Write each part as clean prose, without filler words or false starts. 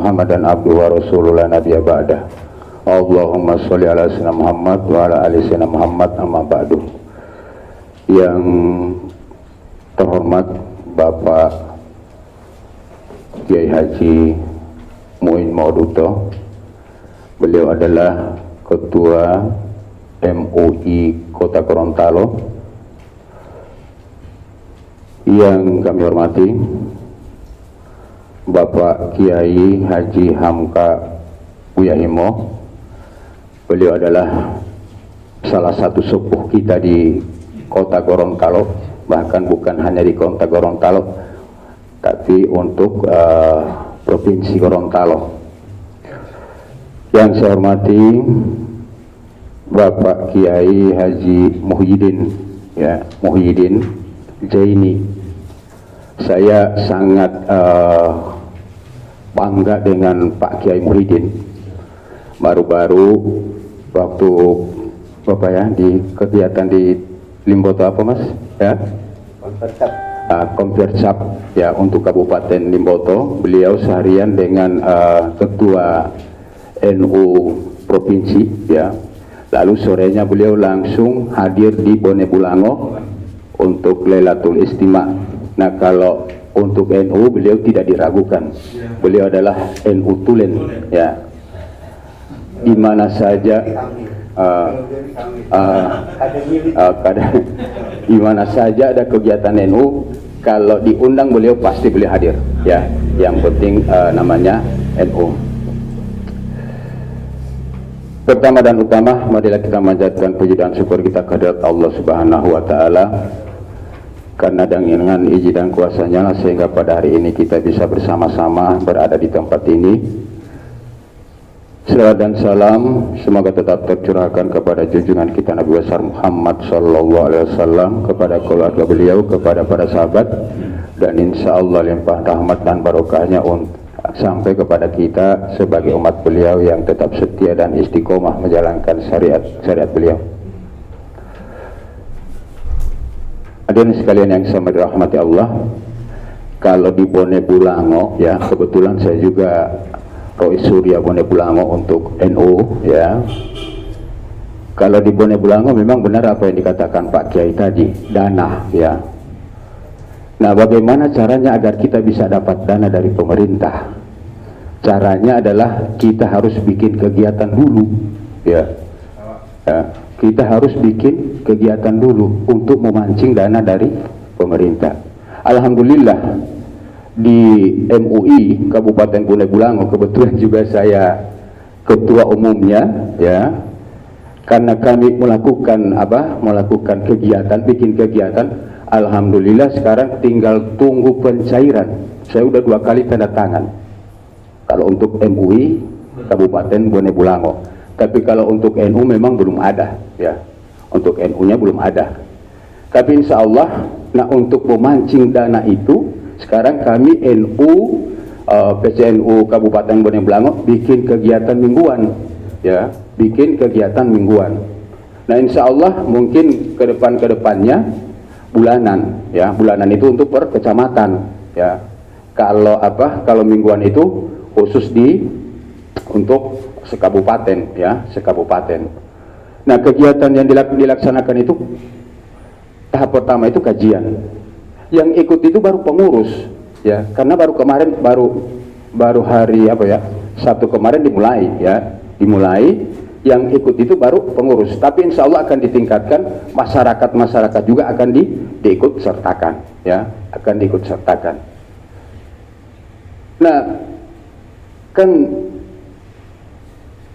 Muhammadan abduhu wa rasulullah nabiyya ba'dah. Allahumma sholli ala sayyidina Muhammad wa ala ali sayyidina Muhammad, amma ba'du. Yang terhormat Bapak Kiai Haji Muin Mauduto, beliau adalah Ketua MUI Kota Gorontalo. Yang kami hormati Bapak Kiai Haji Hamka Uyahimo, beliau adalah salah satu sepuh kita di Kota Gorontalo, bahkan bukan hanya di Kota Gorontalo, tapi untuk Provinsi Gorontalo. Yang saya hormati Bapak Kiai Haji Muhyiddin, Muhyiddin Jaini. Saya sangat bangga dengan Pak Kiai Muhyiddin. Baru-baru waktu di kegiatan di Limboto apa Mas? Konversap untuk Kabupaten Limboto, beliau seharian dengan Ketua NU Provinsi Lalu sorenya beliau langsung hadir di Bone Bulango untuk Lailatul Istima. Nah, kalau untuk NU beliau tidak diragukan, beliau adalah NU Tulen, di mana saja di mana saja ada kegiatan NU, kalau diundang beliau pasti beliau hadir, yang penting namanya NU. Pertama dan utama, marilah kita manjatkan puji dan syukur kita kehadirat Allah Subhanahu wa Ta'ala, karena dengan izin dan kuasanya sehingga pada hari ini kita bisa bersama-sama berada di tempat ini. Salawat dan salam semoga tetap tercurahkan kepada junjungan kita Nabi besar Muhammad Sallallahu Alaihi Wasallam, kepada keluarga beliau, kepada para sahabat, dan insya Allah limpah rahmat dan barokahnya sampai kepada kita sebagai umat beliau yang tetap setia dan istiqomah menjalankan syariat beliau. Hadirin sekalian yang sama dirahmati Allah, kalau di Bone Bulango kebetulan saya juga Roy Surya Bone Bulango untuk NU Kalau di Bone Bulango memang benar apa yang dikatakan Pak Kiai tadi, dana Nah, bagaimana caranya agar kita bisa dapat dana dari pemerintah? Caranya adalah kita harus bikin kegiatan dulu kita harus bikin kegiatan dulu untuk memancing dana dari pemerintah. Alhamdulillah di MUI Kabupaten Bone Bulango, kebetulan juga saya ketua umumnya karena kami melakukan kegiatan, bikin kegiatan. Alhamdulillah sekarang tinggal tunggu pencairan. Saya udah 2 kali tanda tangan kalau untuk MUI Kabupaten Bone Bulango. Tapi kalau untuk NU memang belum ada, untuk NU-nya belum ada. Tapi insya Allah, nah untuk memancing dana itu, sekarang kami NU PCNU Kabupaten Bone Bulango bikin kegiatan mingguan, bikin kegiatan mingguan. Nah insya Allah mungkin kedepannya bulanan, bulanan itu untuk per kecamatan, Kalau mingguan itu khusus untuk sekabupaten, sekabupaten. Nah, kegiatan yang dilaksanakan itu tahap pertama itu kajian. Yang ikut itu baru pengurus, karena baru kemarin baru hari Sabtu kemarin dimulai. Yang ikut itu baru pengurus. Tapi insya Allah akan ditingkatkan, masyarakat juga akan diikut sertakan, akan diikut sertakan. Nah, kan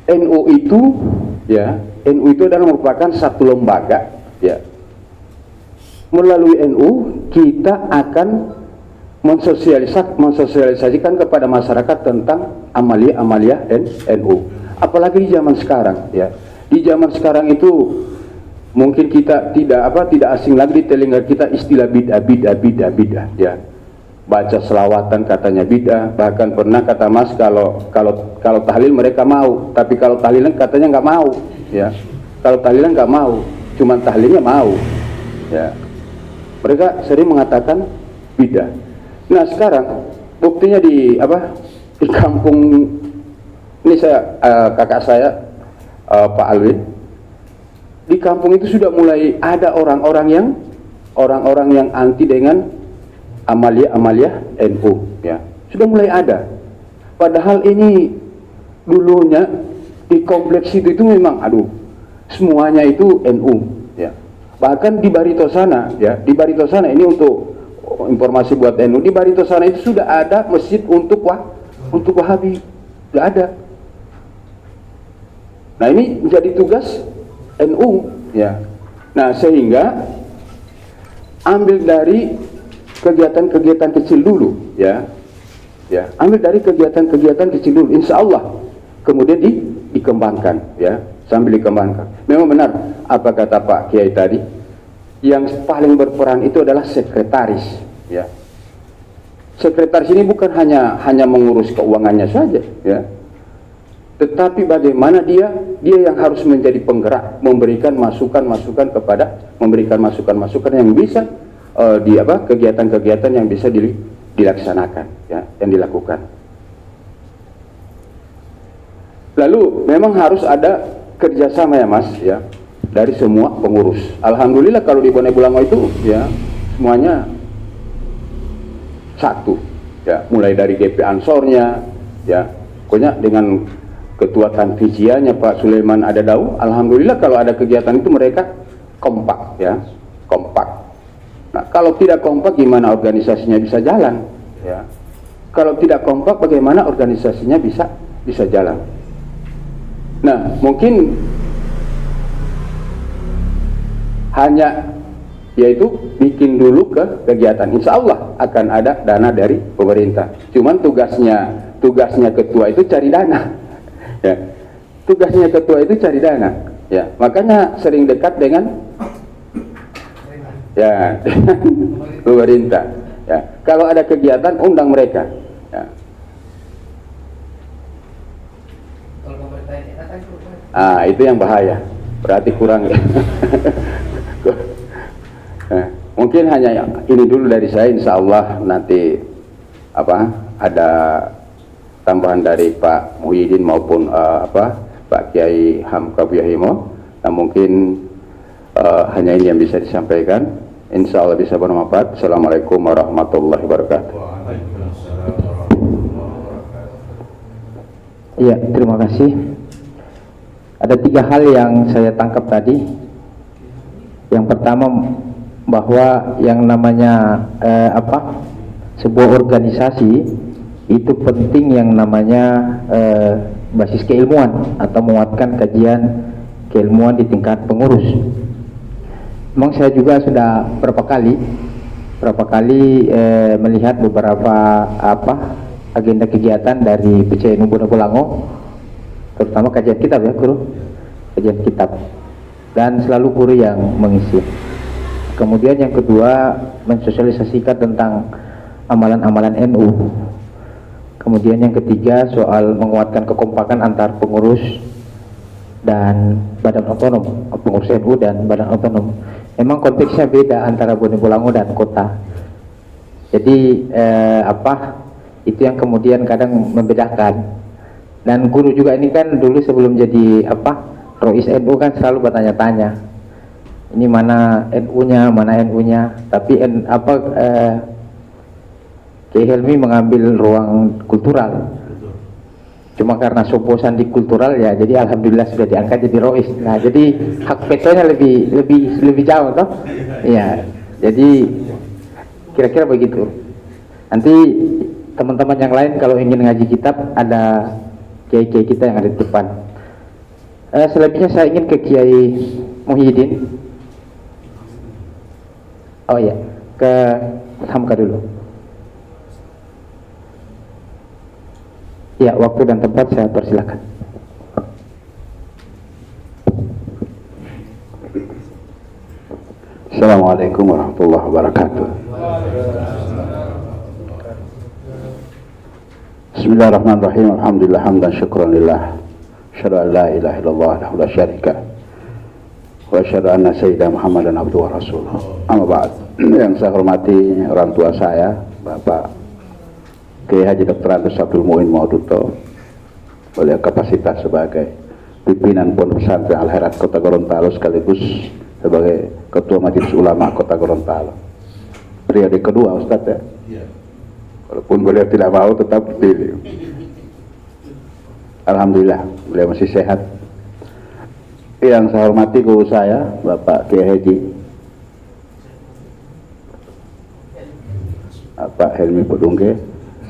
NU itu adalah merupakan satu lembaga, Melalui NU kita akan mensosialisasikan kepada masyarakat tentang amalia-amalia NU. Apalagi di zaman sekarang, Di zaman sekarang itu mungkin kita tidak asing lagi di telinga kita istilah bid'ah, Baca selawatan katanya bid'ah, bahkan pernah kata Mas kalau tahlil mereka mau, tapi kalau tahlilan katanya nggak mau, Kalau tahlilan nggak mau, cuman tahlilnya mau, Mereka sering mengatakan bid'ah. Nah sekarang buktinya di kampung ini saya kakak saya Pak Alwin, di kampung itu sudah mulai ada orang-orang yang anti dengan amalia NU, ya, sudah mulai ada. Padahal ini dulunya di kompleks itu memang semuanya itu NU, ya. Bahkan di Barito sana, ya, di Barito sana ini untuk informasi buat NU, di Barito sana itu sudah ada masjid untuk Wahabi, sudah ada. Nah, ini menjadi tugas NU, ya. Nah, sehingga ambil dari kegiatan-kegiatan kecil dulu, ya, ambil dari kegiatan-kegiatan kecil dulu, insya Allah kemudian dikembangkan, ya, sambil dikembangkan. Memang benar apa kata Pak Kiai tadi, yang paling berperan itu adalah sekretaris, ya. Sekretaris ini bukan hanya mengurus keuangannya saja, ya, tetapi bagaimana dia yang harus menjadi penggerak, memberikan masukan yang bisa kegiatan-kegiatan yang bisa dilaksanakan, ya, yang dilakukan. Lalu memang harus ada kerjasama, ya Mas, ya, dari semua pengurus. Alhamdulillah kalau di Bone Bulango itu, ya, semuanya satu, ya, mulai dari GP Ansornya, ya, pokoknya dengan Ketua Tanfizianya Pak Sulaiman Adadau, alhamdulillah kalau ada kegiatan itu mereka kompak, ya, kompak. Nah, kalau tidak kompak gimana organisasinya bisa jalan, ya? Kalau tidak kompak bagaimana organisasinya bisa jalan? Nah, mungkin hanya yaitu bikin dulu kegiatan, insya Allah akan ada dana dari pemerintah. Cuman tugasnya ketua itu cari dana, ya. Tugasnya ketua itu cari dana, ya. Makanya sering dekat dengan pemerintah, ya. Kalau ada kegiatan undang mereka, ya. Itu yang bahaya, berarti kurang. Nah, mungkin hanya ini dulu dari saya, insya Allah nanti ada tambahan dari Pak Muhyiddin maupun Pak Kiai Hamka Buyahimo. Nah, mungkin hanya ini yang bisa disampaikan, insya Allah bisa bermanfaat. Assalamualaikum warahmatullahi wabarakatuh. Iya, terima kasih. Ada 3 hal yang saya tangkap tadi. Yang pertama, bahwa yang namanya sebuah organisasi itu penting yang namanya basis keilmuan atau menguatkan kajian keilmuan di tingkat pengurus. Memang saya juga sudah berapa kali melihat beberapa agenda kegiatan dari PCNU Bone Bulango, terutama kajian kitab, ya guru, kajian kitab, dan selalu guru yang mengisi. Kemudian yang kedua, mensosialisasikan tentang amalan-amalan NU. Kemudian yang ketiga, soal menguatkan kekompakan antar pengurus dan badan otonom, pengurus NU dan badan otonom. Memang konteksnya beda antara Bone Bulango dan kota. Jadi itu yang kemudian kadang membedakan. Dan guru juga ini kan dulu sebelum jadi Rois NU kan selalu bertanya-tanya, ini mana NU-nya, tapi Kiai Helmi mengambil ruang kultural. Cuma karena bosan di kultural, ya, jadi alhamdulillah sudah diangkat jadi Rois. Nah, jadi hak vetonya lebih jauh, toh? Iya. Jadi kira-kira begitu. Nanti teman-teman yang lain kalau ingin ngaji kitab, ada kiai-kiai kita yang ada di depan. Selebihnya saya ingin ke Kiai Muhyiddin. Oh ya, ke Hamka dulu. Ya, waktu dan tempat saya persilakan. Assalamualaikum warahmatullahi wabarakatuh. Bismillahirrahmanirrahim. Alhamdulillah hamdan syukran lillah. Asyhadu an la ilaha illallah wahdahu la syarika wa asyhadu anna sayyidina Muhammadan abduhu wa rasuluh. Amma ba'd. Yang saya hormati orang tua saya, Bapak Kiai Haji Dr. Andes Abdul Muin Mauduto, beliau kapasitas sebagai pimpinan Pondok Pesantren Al Herat Kota Gorontalo sekaligus sebagai Ketua Majelis Ulama Kota Gorontalo. Periode kedua Ustadz ya. Walaupun beliau tidak mau tetap dipilih. Alhamdulillah beliau masih sehat. Yang saya hormati guru saya Bapak Kiai Haji Pak Helmi Podungge,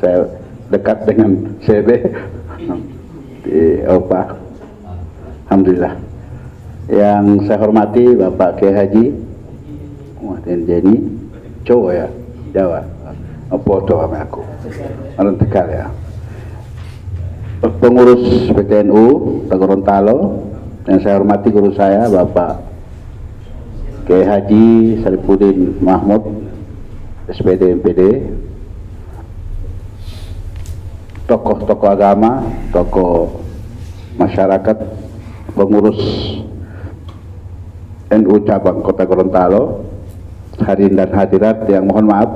saya dekat dengan CB di Opa. Alhamdulillah. Yang saya hormati Bapak Kiai Haji Muhammad Jeni cowok ya Jawa foto sama aku orang Tegal ya, pengurus PTNU Gorontalo. Yang saya hormati guru saya Bapak Kiai Haji Sarifuddin Mahmud SPD MPD, tokoh-tokoh agama, tokoh masyarakat, pengurus NU cabang Kota Gorontalo, hadirin dan hadirat yang mohon maaf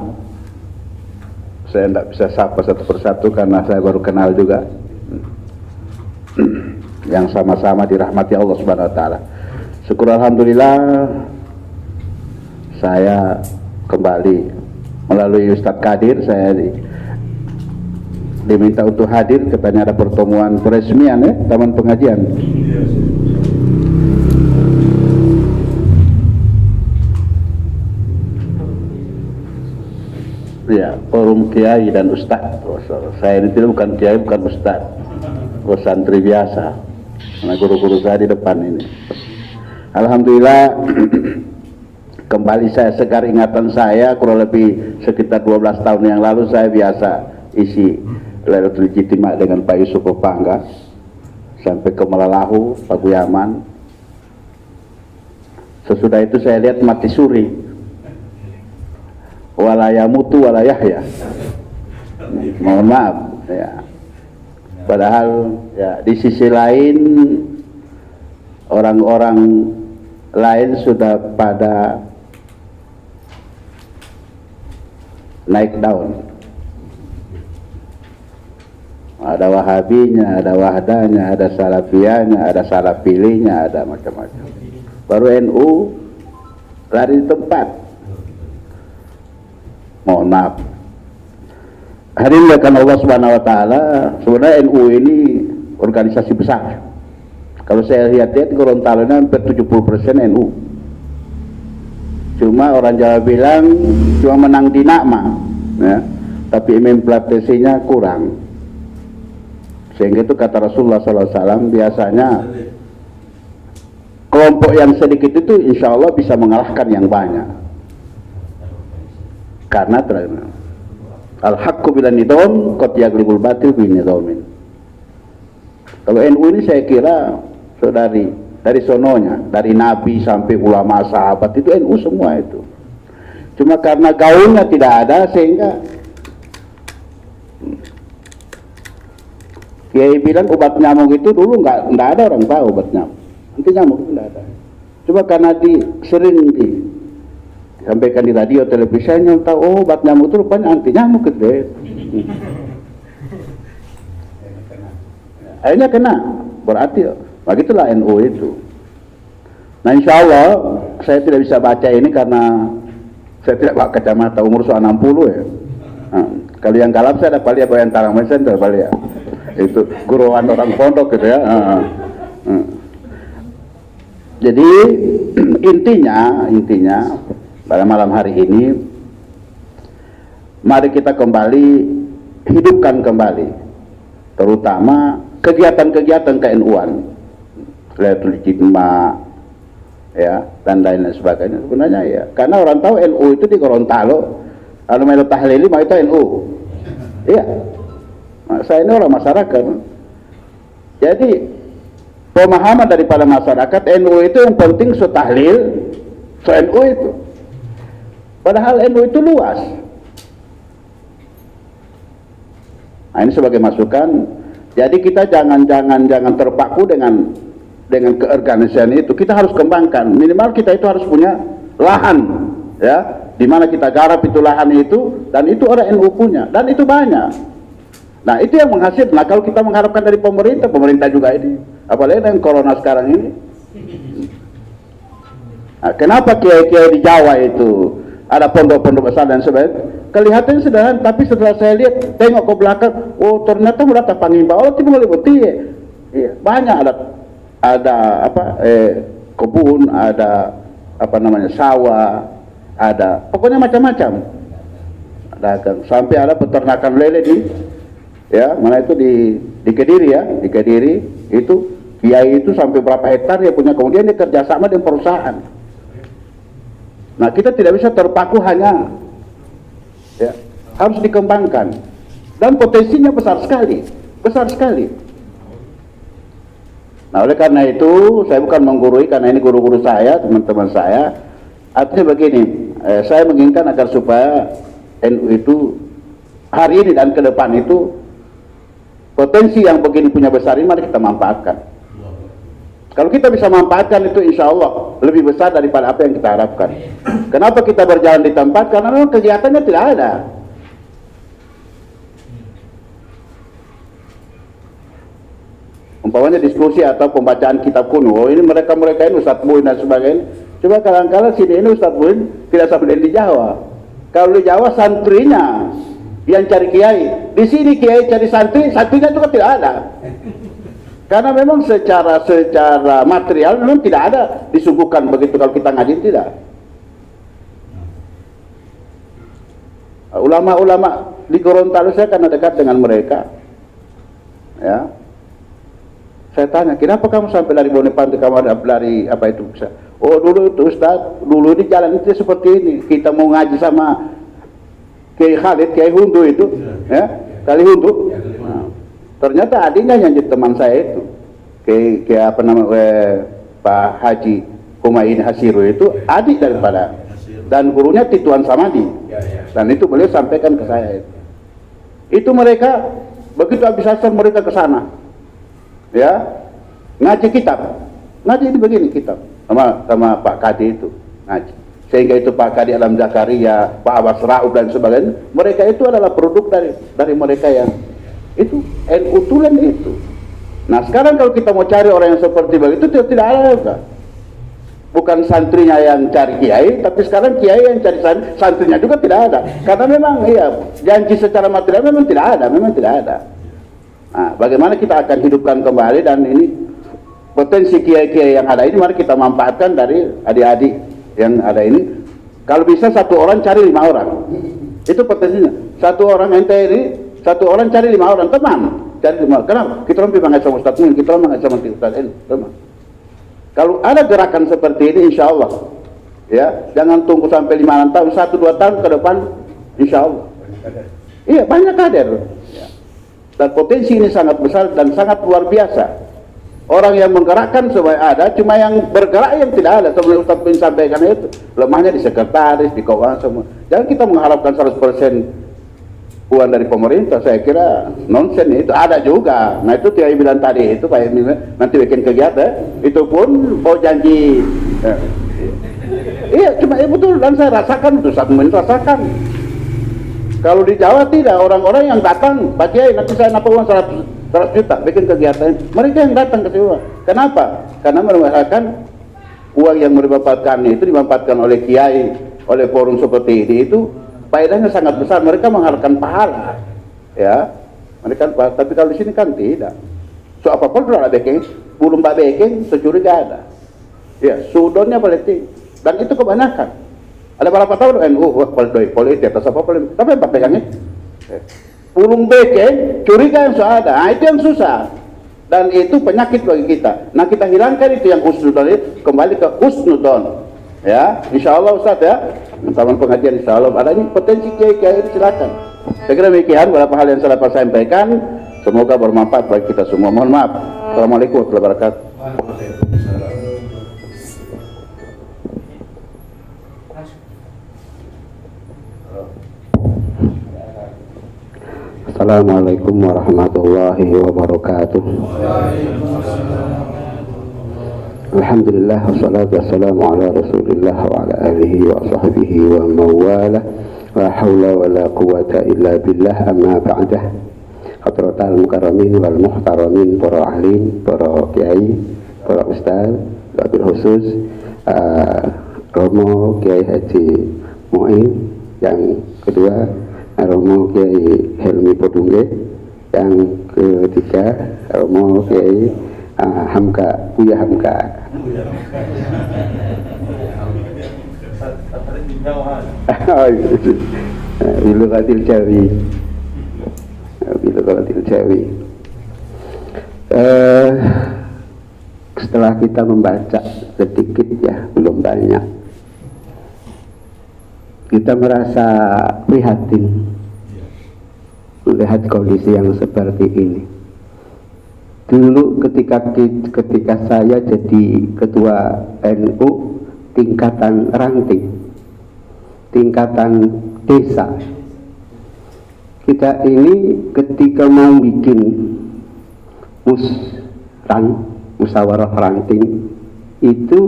saya tidak bisa sapa satu persatu karena saya baru kenal juga, yang sama-sama dirahmati Allah Subhanahu wa taala. Syukur alhamdulillah saya kembali melalui Ustadz Kadir, saya diminta untuk hadir, katanya ada pertemuan peresmian ya, taman pengajian. Ya, forum kiai dan ustadz. Saya ini tidak bukan kiai, bukan ustadz, santri biasa. Karena guru-guru saya di depan ini. Alhamdulillah kembali saya segar ingatan saya, kurang lebih sekitar 12 tahun yang lalu saya biasa isi Lailatul Ijtima dengan Pak Yusuf Pangga sampai ke Melalahu, Paguyaman. Sesudah itu saya lihat mati suri, walayamutu walayahya. Mohon maaf ya. Padahal ya di sisi lain orang-orang lain sudah pada naik daun. Ada wahabinya, ada wahdanya, ada salafiyahnya, ada salafilinya, ada macam-macam. Baru NU lari di tempat. Mohon maaf. Hadirin kan Allah Subhanahu wa taala, sebenarnya NU ini organisasi besar. Kalau saya lihat-lihat Gorontalo ini hampir 70% NU. Cuma orang Jawa bilang cuma menang di nama, ya, tapi implementasinya kurang. Sehingga itu kata Rasulullah SAW, biasanya kelompok yang sedikit itu insya Allah bisa mengalahkan yang banyak. Karena al-haqqu bila nidham qad yaglibul batil bin nidhamin. Kalau NU ini saya kira dari sononya, dari Nabi sampai ulama sahabat itu NU semua itu. Cuma karena gaulnya tidak ada sehingga Kiai bilang obat nyamuk itu dulu nggak ada orang tahu obat nyamuk. Nanti nyamuk itu nggak ada. Cuma karena sering disampaikan di radio, televisi, yang tahu oh obat nyamuk itu rupanya anti nyamuk gitu. Akhirnya kena, berarti begitulah NU itu. Nah insya Allah saya tidak bisa baca ini karena saya tidak pakai kacamata, umur 60 ya. Nah, kalau yang galap saya ada paling apa yang tarang messenger paling ya. Itu guruan orang pondok gitu ya. Jadi intinya pada malam hari ini mari kita kembali hidupkan kembali terutama kegiatan-kegiatan ke-NU-an, Lailatul Ijtima ya dan lain sebagainya. Sebenarnya ya karena orang tahu NU itu di Gorontalo, kalau melu tahlil mah itu NU. Iya. Nah, saya ini orang masyarakat. Jadi pemahaman daripada masyarakat NU itu yang penting so tahlil, so NU itu. Padahal NU itu luas. Nah, ini sebagai masukan. Jadi kita jangan terpaku dengan keorganisasian itu. Kita harus kembangkan. Minimal kita itu harus punya lahan, ya, di mana kita garap itu lahan itu, dan itu orang NU punya, dan itu banyak. Nah itu yang menghasilkan. Nah kalau kita mengharapkan dari pemerintah juga ini, apalagi dengan corona sekarang ini. Nah, kenapa kiai-kiai di Jawa itu ada pondok-pondok besar dan sebagainya? Kelihatannya sederhana, tapi setelah saya lihat, tengok ke belakang, oh ternyata mulai pangimba, oh tiba meliputi, iya, banyak ada kebun, ada apa namanya sawah, ada pokoknya macam-macam. Sampai ada peternakan lele di, ya mana itu di Kediri ya, di Kediri itu kiai itu sampai berapa hektar dia punya, kemudian dia kerjasama dengan perusahaan. Nah kita tidak bisa terpaku hanya, ya, harus dikembangkan dan potensinya besar sekali, besar sekali. Nah oleh karena itu saya bukan menggurui, karena ini guru-guru saya, teman-teman saya. Artinya begini, saya menginginkan agar supaya NU itu hari ini dan ke depan itu potensi yang begini punya besar ini mari kita manfaatkan. Kalau kita bisa manfaatkan itu insya Allah lebih besar daripada apa yang kita harapkan. Kenapa kita berjalan di tempat? Karena memang kegiatannya tidak ada. Umpamanya diskusi atau pembacaan kitab kuno, oh ini mereka-mereka ini Ustadz Buin dan sebagainya. Coba kadang-kadang sini ini Ustadz Buin tidak sampai di Jawa. Kalau di Jawa santrinya yang cari kiai, di sini kiai cari santri, santrinya juga tidak ada. Karena memang secara material memang tidak ada disuguhkan begitu kalau kita ngaji, tidak. Ulama-ulama di Gorontalo saya karena dekat dengan mereka, ya. Saya tanya, kenapa kamu sampai dari Bonepantu, kamu ada dari apa itu bisa? Oh dulu itu Ustaz, dulu di jalan itu seperti ini. Kita mau ngaji sama Kiai Khalid, Kiai Hundu itu, ya, Kali Hundu. Nah, ternyata adiknya yang jadi teman saya itu, kayak apa namanya Pak Haji Humayun Hasiru itu adik daripada, dan gurunya Tituan Samadi, dan itu beliau sampaikan ke saya itu mereka begitu habis asar mereka ke sana, ya, ngaji kitab, ngaji itu begini kitab sama Pak Kadi itu ngaji, sehingga itu Pak Kadi Alam Zakaria, Pak Abbas Raub dan sebagainya, mereka itu adalah produk dari mereka yang itu NU tulen itu. Nah sekarang kalau kita mau cari orang yang seperti begitu tidak ada, bukan santrinya yang cari kiai, tapi sekarang kiai yang cari santrinya juga tidak ada, karena memang iya janji secara material memang tidak ada. Nah bagaimana kita akan hidupkan kembali, dan ini potensi kiai-kiai yang ada ini mari kita manfaatkan dari adik-adik yang ada ini. Kalau bisa satu orang cari 5 orang, itu potensinya. Satu orang ente ini, satu orang cari 5 orang teman, cari 5 orang. Kenapa? Kita orang memang sama Ustaz Mun, kita orang memang sama Ustaz ini, teman. Kalau ada gerakan seperti ini, insya Allah, ya, jangan tunggu sampai 5 tahun, 1-2 tahun ke depan, insya Allah. Iya, banyak kader. Ya. Dan potensi ini sangat besar dan sangat luar biasa. Orang yang menggerakkan supaya ada, cuma yang bergerak yang tidak ada. Sebenarnya Ustaz Bin sampaikan itu, lemahnya di sekretaris, di keuangan semua. Jangan kita mengharapkan 100% uang dari pemerintah, saya kira nonsen itu ada juga. Nah itu Tiai bilang tadi itu Pak Emil nanti bikin kegiatan, itu pun mau janji. Iya cuma betul, dan saya rasakan itu, saat rasakan. Kalau di Jawa tidak, orang-orang yang datang, Pak Kiai nanti saya napa uang 100 juta bikin kegiatan, mereka yang datang ke sini. Kenapa? Karena merasakan uang yang dimanfaatkan itu dimanfaatkan oleh Kiai, oleh forum seperti ini itu faedahnya sangat besar. Mereka mengharapkan pahala, ya, mereka. Tapi kalau di sini kan tidak. So apapun sudah ada backing, belum backing, securiga ada. Ya, sudonnya politik, dan itu kebanyakan. Ada berapa tahun NU, politik atas apa politik? Tapi apa pegangnya? Belum backing, curiga yang sudah ada. Nah, itu yang susah, dan itu penyakit bagi kita. Nah kita hilangkan itu yang husnudon itu, kembali ke husnudon. Ya, insya Allah Ustaz ya, teman pengajian insya Allah ada ini potensi kiai-kiai itu silakan. Saya kira demikian beberapa hal yang saya dapat sampaikan, semoga bermanfaat bagi kita semua. Mohon maaf. Assalamualaikum warahmatullahi wabarakatuh. Assalamualaikum warahmatullahi wabarakatuh. Alhamdulillah wassalatu wassalamu ala rasulillah wa ala alihi wa sahbihi wa mawala, la hawla wa la quwata illa billah, amma ba'dah. hadratal mukarramin wal muhtaramin, para alim, para kiai, para ustaz, wabil khusus Romo Kiai Haji Muin, yang kedua Romo Kiai Helmi Podungge, yang ketiga Romo Kiai Hamka, Buya Hamka. Bilughatil Jawi, Bilughatil Jawi. Setelah kita membaca sedikit, ya belum banyak, kita merasa prihatin melihat kondisi yang seperti ini. Dulu ketika saya jadi ketua NU tingkatan ranting, tingkatan desa, kita ini ketika mau bikin musyawarah ranting, itu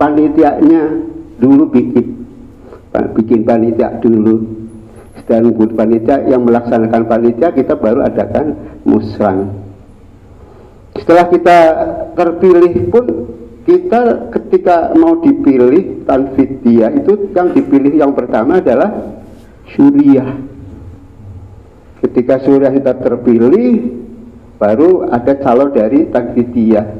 panitianya dulu bikin panitia dulu, dan panitia yang melaksanakan panitia kita baru adakan musrang. Setelah kita terpilih pun, kita ketika mau dipilih Tanfidiyah itu yang dipilih yang pertama adalah Suriah. Ketika Suriah kita terpilih, baru ada calon dari Tanfidiyah.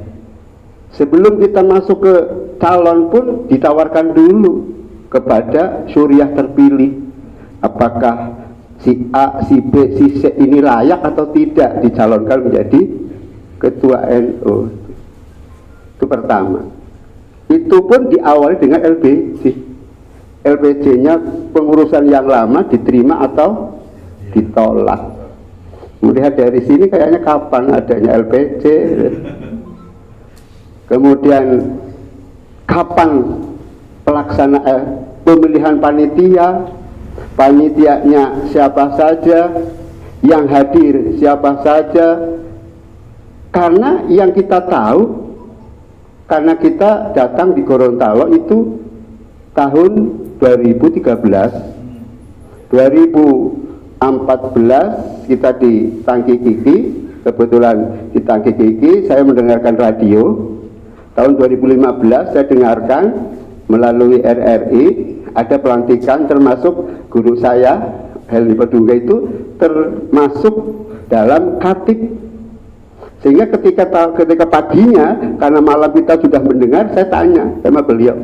Sebelum kita masuk ke calon pun ditawarkan dulu kepada Suriah terpilih, apakah si A, si B, si C ini layak atau tidak dicalonkan menjadi ketua NU. Itu pertama. Itu pun diawali dengan LPJ. LPJ-nya pengurusan yang lama diterima atau ditolak. Melihat dari sini kayaknya kapan adanya LPJ. Kemudian kapan pelaksanaan pemilihan panitia, panitianya siapa saja, yang hadir siapa saja. Karena yang kita tahu, karena kita datang di Gorontalo itu tahun 2013, 2014 kita di Tangki Kiki, kebetulan di Tangki Kiki saya mendengarkan radio. Tahun 2015 saya dengarkan melalui RRI ada pelantikan, termasuk guru saya Helmi Podungge itu termasuk dalam Katib. Sehingga ketika paginya, karena malam kita sudah mendengar, saya tanya sama beliau,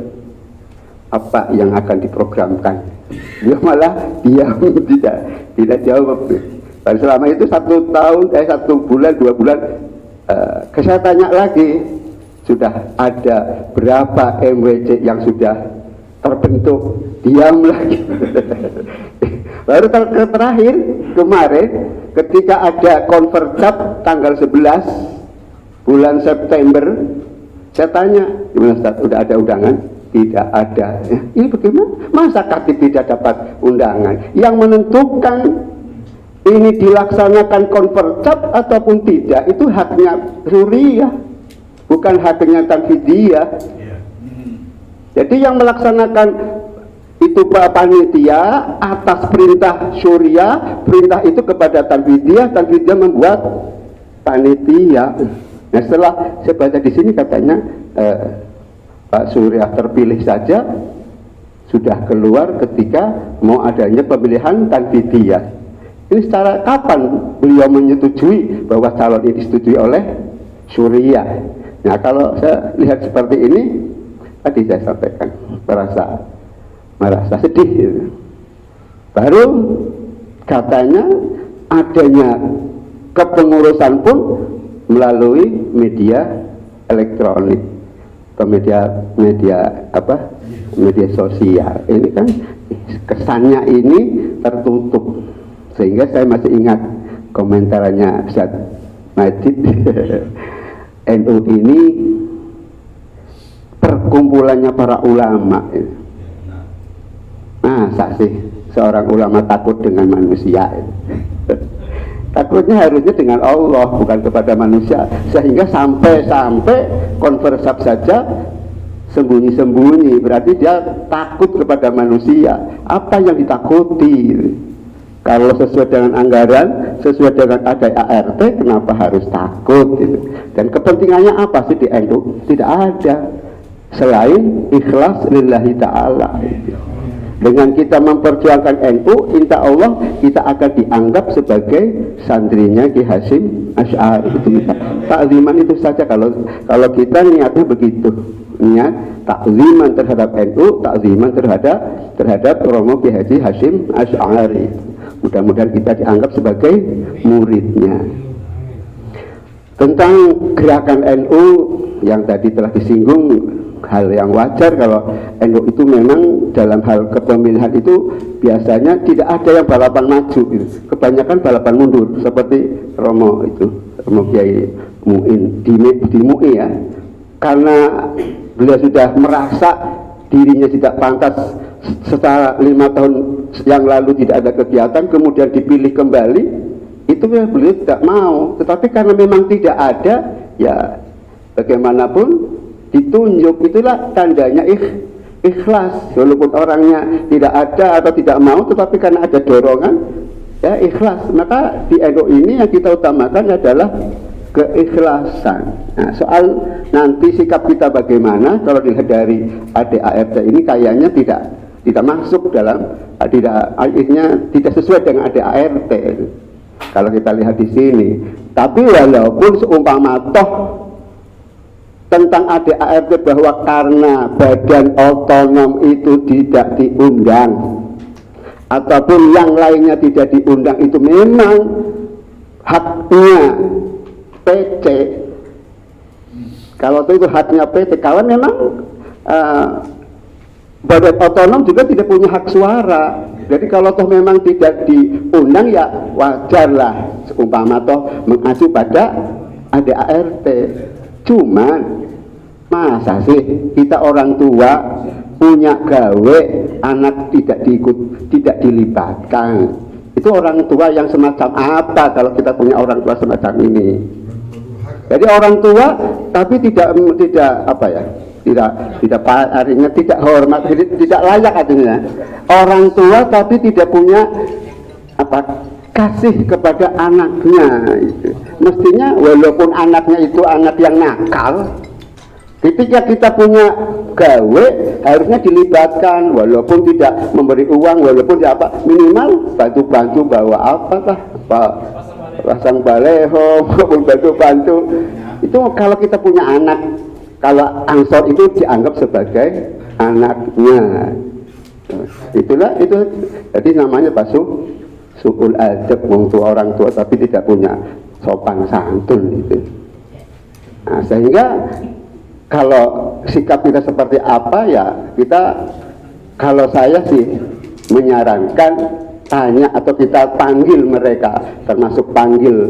apa yang akan diprogramkan? Dia malah diam, tidak jawab. Dan selama itu 1 bulan, 2 bulan, saya tanya lagi, sudah ada berapa MWC yang sudah terbentuk? Diam lagi. Baru terakhir kemarin ketika ada konverjap tanggal 11 bulan September, saya tanya, gimana Ustaz, udah ada undangan? Tidak ada. Ini bagaimana? Masa Katib tidak dapat undangan? Yang menentukan ini dilaksanakan konverjap ataupun tidak, itu haknya Suriah, bukan haknya Tanfidiyah. Jadi yang melaksanakan itu panitia atas perintah Suriah, perintah itu kepada Tanfidiyah, Tanfidiyah membuat panitia. Nah, setelah saya baca di sini katanya Pak Suriah terpilih saja sudah keluar ketika mau adanya pemilihan Tanfidiyah. Ini secara kapan beliau menyetujui bahwa calon ini disetujui oleh Suriah? Nah, kalau saya lihat seperti ini, tadi saya sampaikan merasa sedih gitu. Baru katanya adanya kepengurusan pun melalui media elektronik atau media sosial. Ini kan kesannya ini tertutup, sehingga saya masih ingat komentarnya Ustaz Majid. NU ini perkumpulannya para ulama. Masa sih seorang ulama takut dengan manusia? Takutnya harusnya dengan Allah, bukan kepada manusia. Sehingga sampai konversap saja sembunyi-sembunyi, berarti dia takut kepada manusia. Apa yang ditakuti? Kalau sesuai dengan anggaran, sesuai dengan ada ART, kenapa harus takut gitu. Dan kepentingannya apa sih di NU? Tidak ada selain ikhlas lillahi ta'ala gitu. Dengan kita memperjuangkan NU, insya Allah kita akan dianggap sebagai santrinya Ki Hasyim Asy'ari. Itu takziman itu saja kalau kita niatnya begitu, niat takziman terhadap NU, takziman terhadap Romo Ki Haji Hasyim Asy'ari. Mudah-mudahan kita dianggap sebagai muridnya. Tentang gerakan NU yang tadi telah disinggung, hal yang wajar kalau NU itu memang dalam hal kepemilihan itu biasanya tidak ada yang balapan maju gitu. Kebanyakan balapan mundur seperti Romo Kiai Muin di MUI ya, karena beliau sudah merasa dirinya tidak pantas setelah 5 tahun yang lalu tidak ada kegiatan, kemudian dipilih kembali, itu beliau tidak mau. Tetapi karena memang tidak ada, ya bagaimanapun ditunjuk, itulah tandanya ikhlas. Walaupun orangnya tidak ada atau tidak mau, tetapi karena ada dorongan, ya ikhlas. Maka di NU ini yang kita utamakan adalah keikhlasan. Nah, soal nanti sikap kita bagaimana, kalau dilihat dari ADART ini kayaknya tidak masuk dalam, akhirnya tidak sesuai dengan ADART. Kalau kita lihat di sini, tapi walaupun seumpama toh tentang ADART bahwa karena badan otonom itu tidak diundang ataupun yang lainnya tidak diundang, itu memang haknya PT. Kalau itu haknya PT, kalau memang badan otonom juga tidak punya hak suara. Jadi kalau toh memang tidak diundang, ya wajarlah seumpama toh mengacu pada ADART. Cuman masa sih kita orang tua punya gawe, anak tidak dilibatkan? Itu orang tua yang semacam apa kalau kita punya orang tua semacam ini? Jadi orang tua tapi tidak apa ya? Artinya tidak hormat, tidak layak artinya. Orang tua tapi tidak punya kasih kepada anaknya itu. Mestinya walaupun anaknya itu anak yang nakal, ketika kita punya gawe harusnya dilibatkan, walaupun tidak memberi uang, walaupun apa, minimal bantu-bantu bawa pasang baleho, maupun bantu-bantu. Itu kalau kita punya anak, kalau ansor itu dianggap sebagai anaknya. Itulah itu, jadi namanya su'ul adab, orang tua tapi tidak punya sopan santun itu. Nah, sehingga kalau sikap kita seperti apa, ya kita, kalau saya sih menyarankan tanya atau kita panggil mereka, termasuk panggil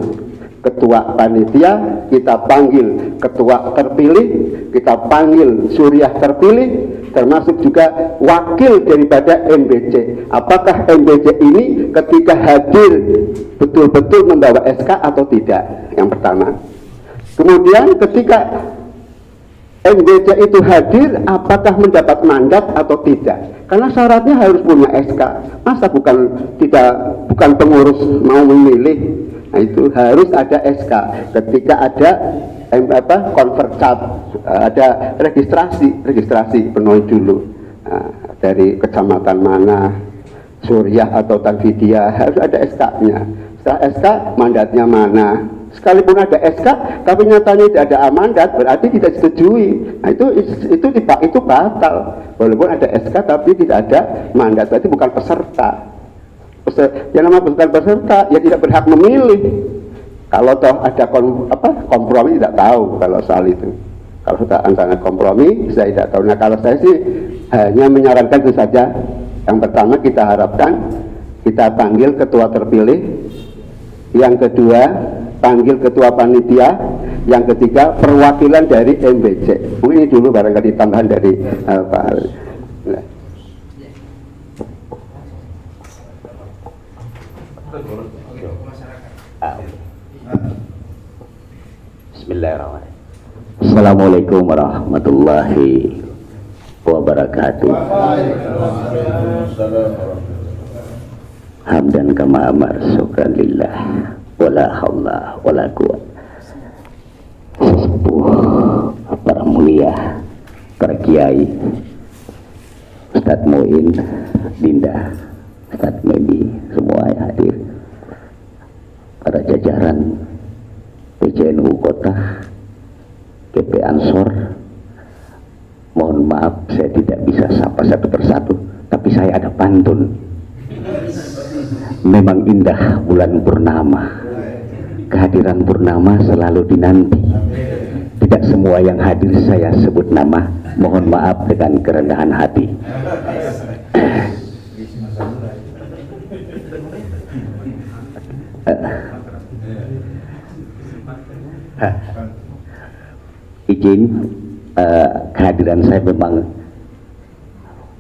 ketua panitia, kita panggil ketua terpilih, kita panggil suriah terpilih, termasuk juga wakil daripada MBC. Apakah MBC ini ketika hadir betul-betul membawa SK atau tidak? Yang pertama. Kemudian ketika MBC itu hadir, apakah mendapat mandat atau tidak? Karena syaratnya harus punya SK. Masa bukan pengurus mau memilih? Nah, itu harus ada SK. Ketika ada convercat, ada registrasi penuhi dulu. Nah, dari kecamatan mana, Suriah atau Tanfidia, harus ada SK-nya. Setelah SK, mandatnya mana? Sekalipun ada SK, tapi nyatanya tidak ada mandat, berarti tidak disetujui. Nah, itu batal. Walaupun ada SK, tapi tidak ada mandat, berarti bukan peserta. Yang namanya bukan peserta, ya tidak berhak memilih. Kalau toh ada kompromi, tidak tahu kalau soal itu. Kalau sudah antara kompromi, saya tidak tahu. Nah, kalau saya sih hanya menyarankan itu saja. Yang pertama kita harapkan kita panggil ketua terpilih, yang kedua panggil ketua panitia, yang ketiga perwakilan dari MBC. Mungkin ini dulu barangkali tambahan dari Pak. Bismillahirrahmanirrahim. Assalamualaikum warahmatullahi wabarakatuh. hamdan kama amar, syukran lillah, wala haula wala quwwata. Sesepuh, para mulia, para kiai, Ustadz Muin, Dinda, Ustadz Medi, semua yang hadir, para jajaran PCNU Kota, GP Ansor, mohon maaf saya tidak bisa sapa satu persatu, tapi saya ada pantun. Memang indah bulan purnama, kehadiran purnama selalu dinanti. Tidak semua yang hadir saya sebut nama, mohon maaf dengan kerendahan hati. Izin, kehadiran saya memang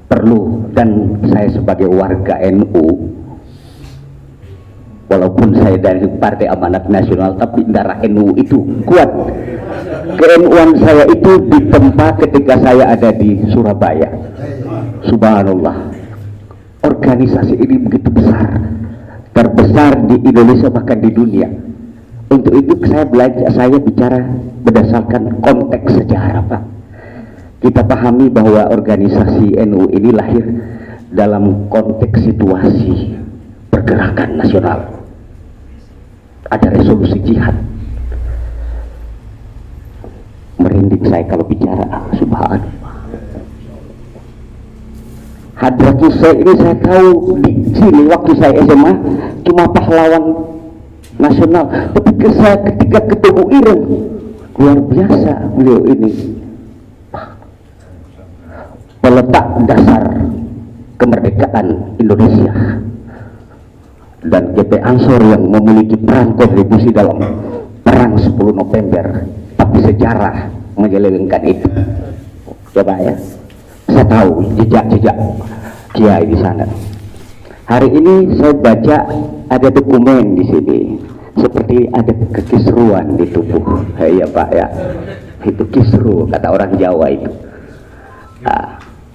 perlu, dan saya sebagai warga NU, walaupun saya dari Partai Amanat Nasional, tapi darah NU itu kuat. Ke-NU-an saya itu ditempa ketika saya ada di Surabaya. Subhanallah, organisasi ini begitu besar, terbesar di Indonesia bahkan di dunia. Untuk itu saya bicara berdasarkan konteks sejarah, Pak. Kita pahami bahwa organisasi NU ini lahir dalam konteks situasi pergerakan nasional. Ada resolusi jihad. Merinding saya kalau bicara, subhanallah. Hadratus saya ini saya tahu di sini waktu saya SMA cuma pahlawan nasional, tapi ketika ketemu Ireng, luar biasa beliau ini, peletak dasar kemerdekaan Indonesia. Dan GP Ansor yang memiliki peran kontribusi dalam perang 10 November, tapi sejarah menyelewengkan itu. Coba ya, saya tahu jejak-jejak kiai di sana. Hari ini saya baca ada dokumen di sini, seperti ada kekisruan di tubuh. Ya Pak ya, itu kisru kata orang Jawa itu.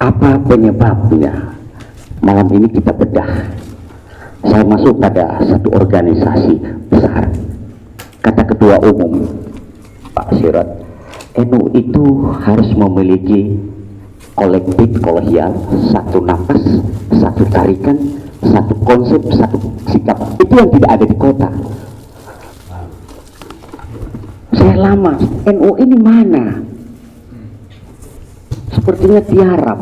Apa penyebabnya? Malam ini kita bedah. Saya masuk pada satu organisasi besar. Kata Ketua Umum Pak Sirot, NU itu harus memiliki kolektif kolegial, satu nafas, satu tarikan, satu konsep, satu sikap. Itu yang tidak ada di kota. Saya lama, NU ini mana? Sepertinya tiarap.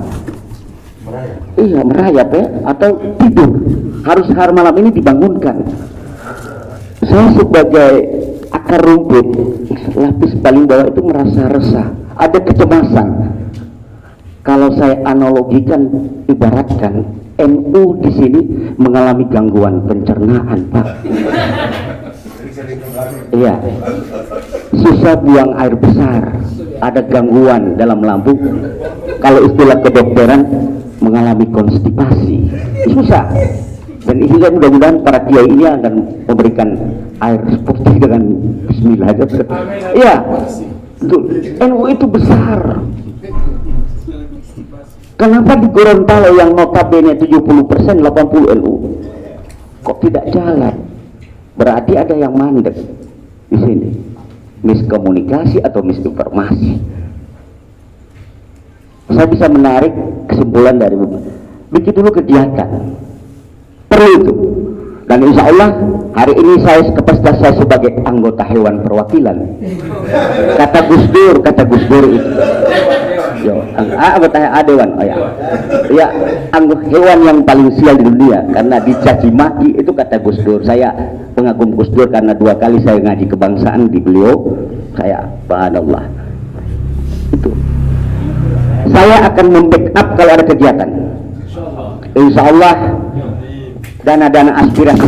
Iya, merayap ya, atau tidur. Harus hari malam ini dibangunkan. Saya sebagai akar rumput, lapis paling bawah itu merasa resah, ada kecemasan. Kalau saya analogikan, ibaratkan NU di sini mengalami gangguan pencernaan, Pak. Iya, susah buang air besar, ada gangguan dalam lambung. Kalau istilah kedokteran, mengalami konstipasi, susah. Dan ini mudah-mudahan para kiai ini akan memberikan air putih dengan bismillah aja. Iya, NU itu besar. Kenapa di Gorontalo yang notabene 70% 80 NU kok tidak jalan? Berarti ada yang mandek di sini, miskomunikasi atau misinformasi. Saya bisa menarik kesimpulan dari begitu dulu kegiatan perlu itu, dan insya Allah hari ini saya kapasitas saya sebagai anggota Hewan Perwakilan. Kata Gus Dur itu, anggota Dewan, ya, anggota hewan yang paling sial di dunia karena dicaci maki, itu kata Gus Dur. Saya pengagum Gus Dur karena 2 kali saya ngaji kebangsaan di beliau. Saya, subhanallah, itu. Saya akan membackup kalau ada kegiatan. Insya Allah dana-dana aspirasi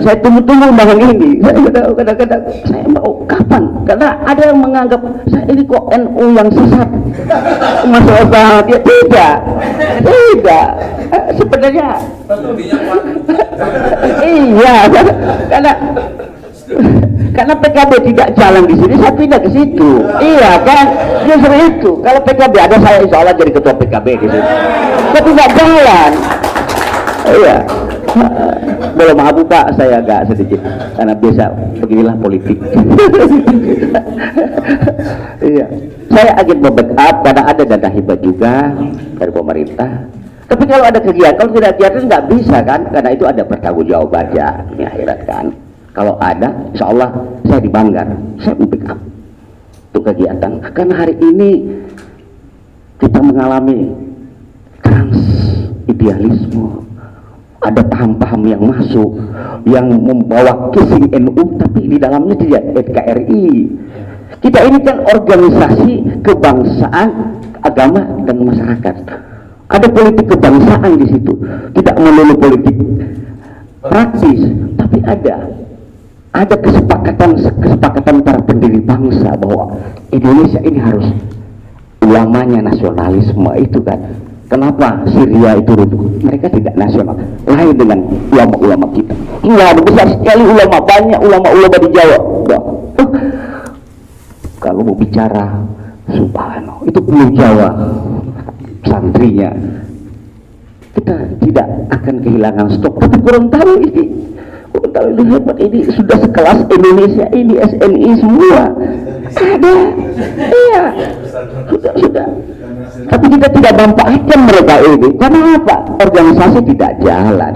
saya tunggu-tunggu undangan ini. Kadang-kadang saya mau kapan? Karena ada yang menganggap saya ini kok NU yang sesat. Masalah dia tidak. Sebenarnya Karena PKB tidak jalan di sini, saya pindah ke situ. Iya kan? Justru itu. Kalau PKB ada, saya insya Allah jadi ketua PKB di situ. Tapi nggak jalan. Iya. Boleh maaf Pak, saya agak sedikit karena biasa beginilah politik. Iya. Saya agen membackup karena ada dana hibah juga dari pemerintah. Tapi kalau ada kegiatan, kalau tidak kegiatan nggak bisa kan? Karena itu ada pertanggungjawabannya di akhirat kan. Kalau ada, insya Allah saya dibanggar, saya membackup untuk kegiatan. Karena hari ini kita mengalami trans idealisme. Ada paham-paham yang masuk, yang membawa kissing NU, tapi di dalamnya tidak NKRI. Kita ini kan organisasi kebangsaan, agama, dan masyarakat. Ada politik kebangsaan di situ, tidak melulu politik praktis, tapi ada kesepakatan para pendiri bangsa bahwa Indonesia ini harus ulamanya nasionalisme itu kan. Kenapa Syria itu runtuh? Mereka tidak nasional, lain dengan ulama-ulama kita. Iya, besar sekali ulama, banyak ulama-ulama di Jawa. Kalau mau bicara subhanallah, itu Pulau Jawa santrinya, kita tidak akan kehilangan stok. Tapi kurang tahu ini hebat, ini sudah sekelas Indonesia ini, SNI semua ada. Iya, sudah. Tapi kita tidak manfaatkan mereka ini. Karena apa? Organisasi tidak jalan.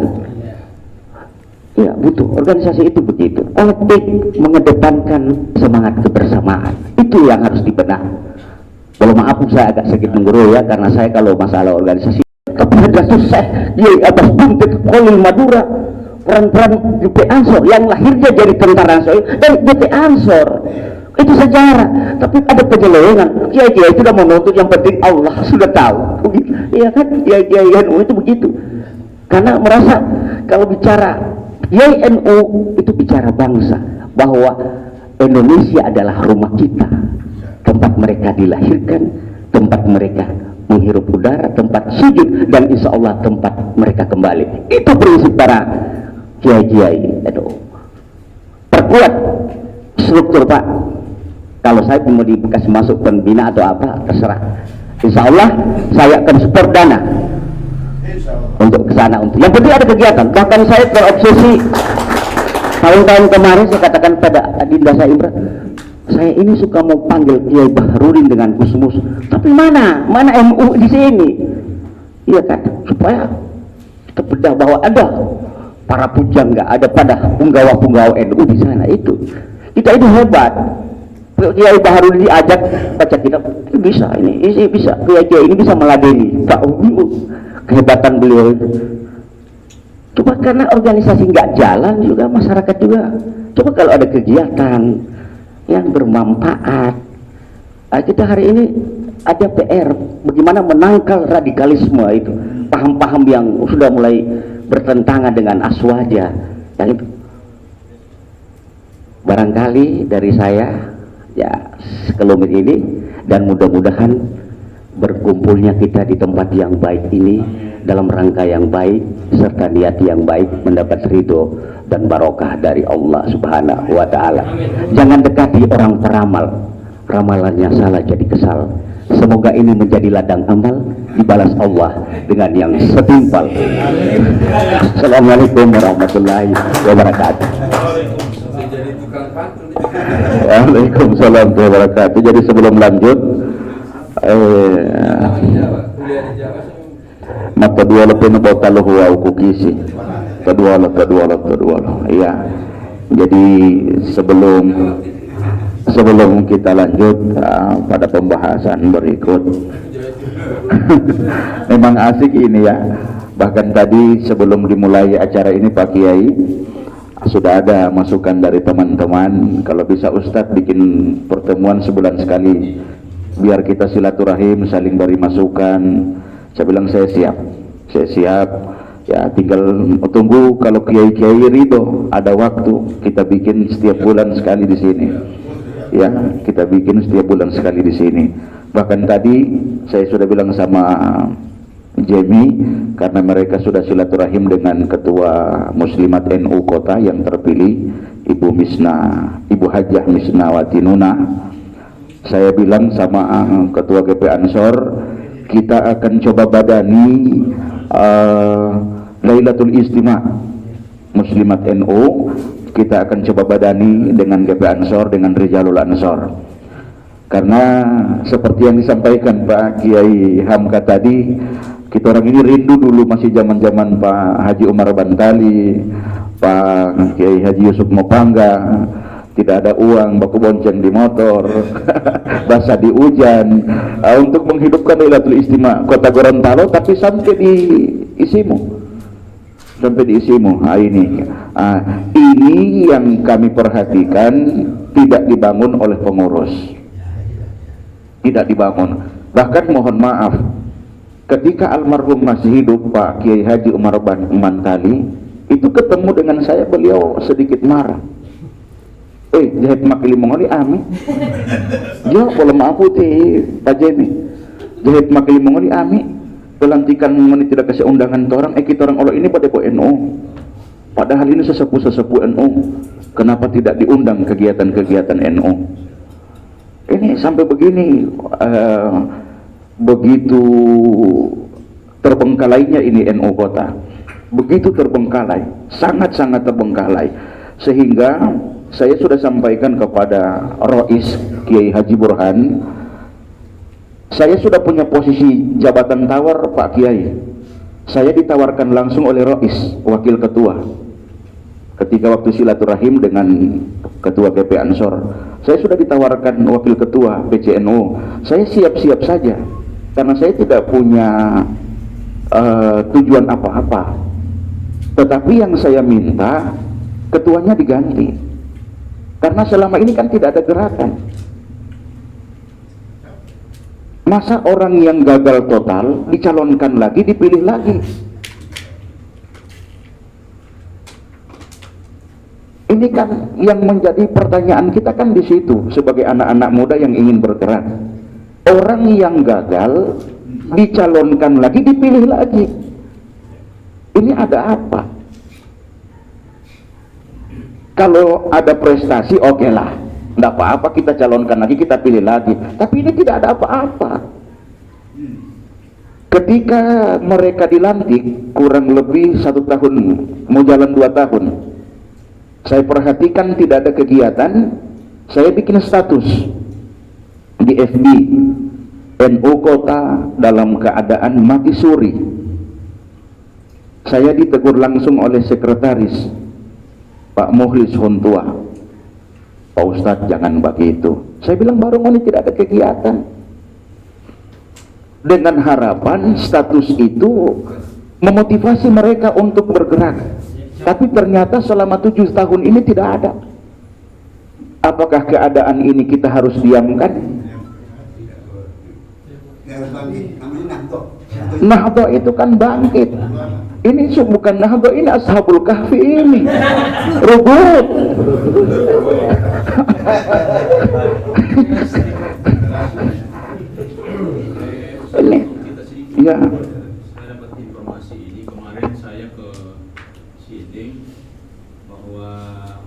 Ya, butuh organisasi itu begitu. Etik mengedepankan semangat kebersamaan. Itu yang harus dibedah. Kalau maaf saya agak sedikit menggurui ya, karena saya kalau masalah organisasi kepada susah di atas bukit Kolil Madura, peran-peran GP Ansor yang lahirnya jadi tentara Ansor dan GP Ansor. Itu sejarah, tapi ada penyelewengan. Kiai-kiai itu sudah menuntut, yang penting Allah sudah tahu. Iya kan, kiai-kiai NU itu begitu. Karena merasa kalau bicara kiai NU itu bicara bangsa, bahwa Indonesia adalah rumah kita, tempat mereka dilahirkan, tempat mereka menghirup udara, tempat sujud, dan insya Allah tempat mereka kembali. Itu prinsip para kiai-kiai NU. Perkuat struktur Pak. Kalau saya mau dikasih masuk pembina atau apa, terserah. Insya Allah saya akan support dana untuk kesana. Yang penting ada kegiatan. Bahkan saya terobsesi tahun-tahun kemarin, saya katakan pada Adinda Saimra, saya ini suka mau panggil Kiai Baharudin dengan Gusmus. Tapi mana MU di sini? Iya kan, supaya kita bedah bahwa ada para pujang, nggak ada pada punggawa-punggawa NU di sana. Itu kita itu hebat. Kiai Baharudin diajak baca kitab, bisa ini bisa, Kiai ini bisa meladeni, tahu kehebatan beliau itu. Coba karena organisasi nggak jalan juga, masyarakat juga. Coba kalau ada kegiatan yang bermanfaat. Kita hari ini ada PR, bagaimana menangkal radikalisme itu, paham-paham yang sudah mulai bertentangan dengan aswaja. Yang itu barangkali dari saya ya sekelumit ini, dan mudah-mudahan berkumpulnya kita di tempat yang baik ini dalam rangka yang baik serta niat yang baik, mendapat ridho dan barokah dari Allah Subhanahu wa Ta'ala. Jangan dekati orang peramal, ramalannya salah jadi kesal. Semoga ini menjadi ladang amal, dibalas Allah dengan yang setimpal. Assalamualaikum warahmatullahi wabarakatuh. Waalaikumsalam warahmatullahi wabarakatuh. Jadi sebelum lanjut, maka dua lebih nabataluh wa ukukisi kedua lo. Iya. Jadi sebelum kita lanjut pada pembahasan berikut, memang asik ini ya. Bahkan tadi sebelum dimulai acara ini Pak Kiai sudah ada masukan dari teman-teman, kalau bisa Ustadz bikin pertemuan sebulan sekali biar kita silaturahim, saling beri masukan. Saya bilang saya siap ya, tinggal tunggu kalau kiai-kiai ridho, ada waktu kita bikin setiap bulan sekali di sini ya, kita bikin setiap bulan sekali di sini. Bahkan tadi saya sudah bilang sama Jemi, karena mereka sudah silaturahim dengan Ketua Muslimat NU Kota yang terpilih, Ibu Hajah Misnawati Nuna. Saya bilang sama Ketua GP Ansor, kita akan coba badani Lailatul Istima Muslimat NU, kita akan coba badani dengan GP Ansor, dengan Rijalul Ansor. Karena seperti yang disampaikan Pak Kiai Hamka tadi, kita orang ini rindu dulu masih zaman-zaman Pak Haji Umar Bantali, Pak Kiai Haji Yusuf Mopangga, tidak ada uang, baku bonceng di motor, basah di hujan, untuk menghidupkan Lailatul Istima Kota Gorontalo, tapi sampai di Isimu. Ini yang kami perhatikan tidak dibangun oleh pengurus, tidak dibangun. Bahkan mohon maaf, ketika almarhum masih hidup Pak Kiai Haji Umar Bantali itu ketemu dengan saya, beliau sedikit marah. Jahit makili mongoli ami. Ya, boleh maaf Pak Jemi. Jahit makili mongoli ami. Pelantikan mengoni tidak kasih undangan orang, kita orang Allah ini pada NU. Padahal ini sesepuh NU. Kenapa tidak diundang kegiatan-kegiatan NU? Ini sampai begini, begitu terbengkalainya ini NU Kota. Begitu terbengkalai, sangat-sangat terbengkalai. Sehingga saya sudah sampaikan kepada Rois Kiai Haji Burhan, saya sudah punya posisi jabatan tawar Pak Kiai. Saya ditawarkan langsung oleh Rois, wakil ketua, ketika waktu silaturahim dengan Ketua GP Ansor. Saya sudah ditawarkan wakil ketua PCNU. Saya siap-siap saja, karena saya tidak punya tujuan apa-apa. Tetapi yang saya minta, ketuanya diganti, karena selama ini kan tidak ada gerakan. Masa orang yang gagal total dicalonkan lagi, dipilih lagi? Ini kan yang menjadi pertanyaan kita kan di situ, sebagai anak-anak muda yang ingin bergerak. Orang yang gagal dicalonkan lagi, dipilih lagi. Ini ada apa? Kalau ada prestasi, oke lah, tidak apa-apa, kita calonkan lagi, kita pilih lagi. Tapi ini tidak ada apa-apa. Ketika mereka dilantik, kurang lebih 1 tahun, mau jalan 2 tahun, saya perhatikan tidak ada kegiatan. Saya bikin status di FB, NU Kota dalam keadaan mati suri. Saya ditegur langsung oleh sekretaris, Pak Muhlis Huntua, Pak Ustadz jangan begitu. Saya bilang baru ini tidak ada kegiatan. Dengan harapan status itu memotivasi mereka untuk bergerak. Tapi ternyata selama 7 tahun ini tidak ada. Apakah keadaan ini kita harus diamkan? Nahdo itu kan bangkit. Ini bukan Nahdo, ini Ashabul Kahfi ini. Rubut. Ini. Ya. Saya dapat informasi ini kemarin, saya ke Siding bahwa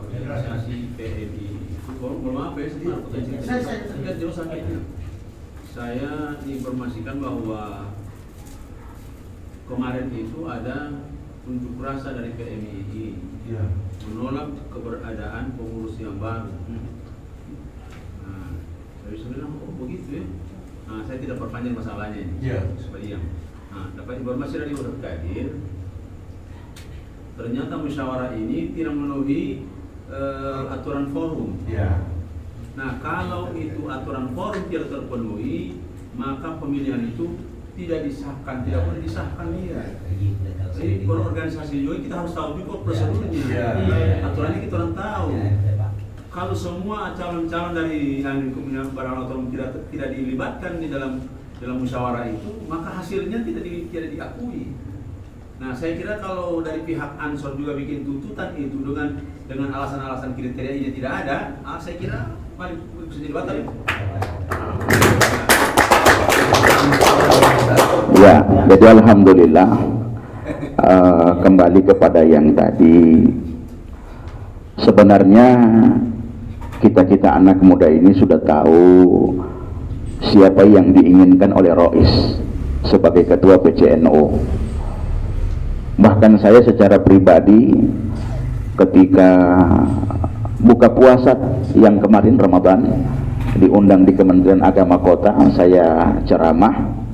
organisasi PMI itu, mohon maaf ya, saya diinformasikan bahwa kemarin itu ada unjuk rasa dari PMI menolak keberadaan pengurus yang baru. Nah, saya bisa bilang, oh begitu ya. Nah, saya tidak perpanjang masalahnya ini, supaya diam. Nah, dapat informasi dari Ustadz Kadir, ternyata musyawarah ini tidak memenuhi aturan forum. Nah, kalau itu aturan forum tidak terpenuhi, maka pemilihan itu tidak disahkan, tidak boleh disahkan dia. Jadi berorganisasi juga kita harus tahu juga prosedurnya. Aturannya kita orang tahu. Kalau semua calon-calon dari yang barang otonom tidak dilibatkan di dalam musyawarah itu, maka hasilnya tidak diakui. Nah, saya kira kalau dari pihak Ansor juga bikin tuntutan itu dengan alasan-alasan kriterianya tidak ada, saya kira mari bisa jadi batal. Ya, jadi alhamdulillah, kembali kepada yang tadi, sebenarnya kita anak muda ini sudah tahu siapa yang diinginkan oleh Rois sebagai ketua PCNU. Bahkan saya secara pribadi ketika buka puasa yang kemarin Ramadan diundang di Kementerian Agama Kota, saya ceramah.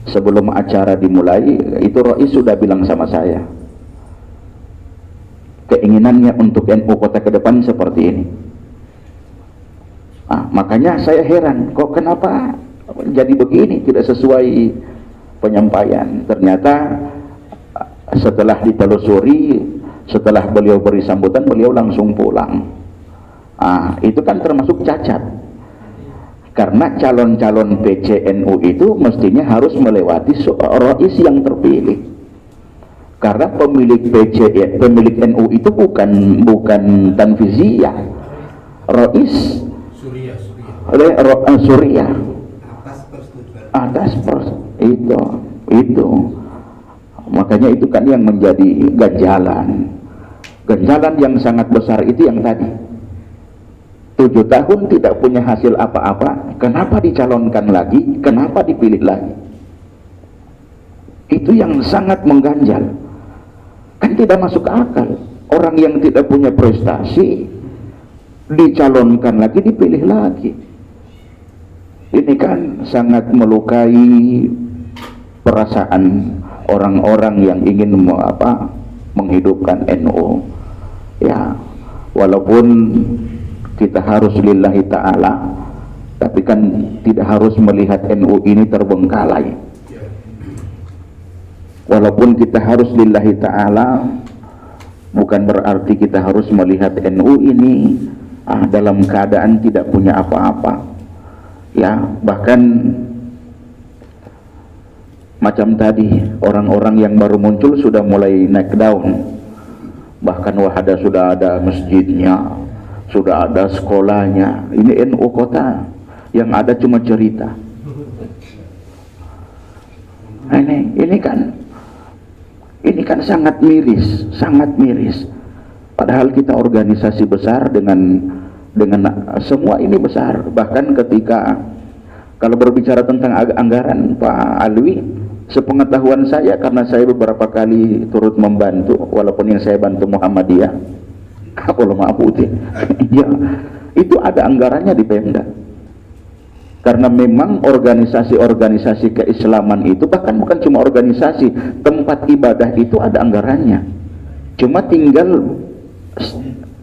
Sebelum acara dimulai, itu Rois sudah bilang sama saya, keinginannya untuk NU Kota ke depan seperti ini. Makanya saya heran, kok kenapa jadi begini, tidak sesuai penyampaian. Ternyata setelah ditelusuri, setelah beliau beri sambutan, beliau langsung pulang. Itu kan termasuk cacat. Karena calon-calon PCNU itu mestinya harus melewati Rois yang terpilih. Karena pemilik NU itu bukan Tanfiziyah, Rois Surya atas itu. Makanya itu kan yang menjadi ganjalan yang sangat besar itu yang tadi. 7 tahun tidak punya hasil apa-apa, kenapa dicalonkan lagi, kenapa dipilih lagi? Itu yang sangat mengganjal. Kan tidak masuk akal, orang yang tidak punya prestasi dicalonkan lagi, dipilih lagi. Ini kan sangat melukai perasaan orang-orang yang ingin menghidupkan NU. Ya, walaupun kita harus lillahi ta'ala, tapi kan tidak harus melihat NU ini terbengkalai. Walaupun kita harus lillahi ta'ala, bukan berarti kita harus melihat NU ini dalam keadaan tidak punya apa-apa. Ya, bahkan macam tadi, orang-orang yang baru muncul sudah mulai naik daun. Bahkan wahada sudah ada masjidnya, sudah ada sekolahnya. Ini NU Kota, yang ada cuma cerita. Ini kan sangat miris, padahal kita organisasi besar dengan semua ini besar. Bahkan ketika kalau berbicara tentang anggaran, Pak Alwi, sepengetahuan saya, karena saya beberapa kali turut membantu, walaupun yang saya bantu Muhammadiyah, ya, itu ada anggarannya di Pemda. Karena memang organisasi-organisasi keislaman itu, bahkan bukan cuma organisasi, tempat ibadah itu ada anggarannya. Cuma tinggal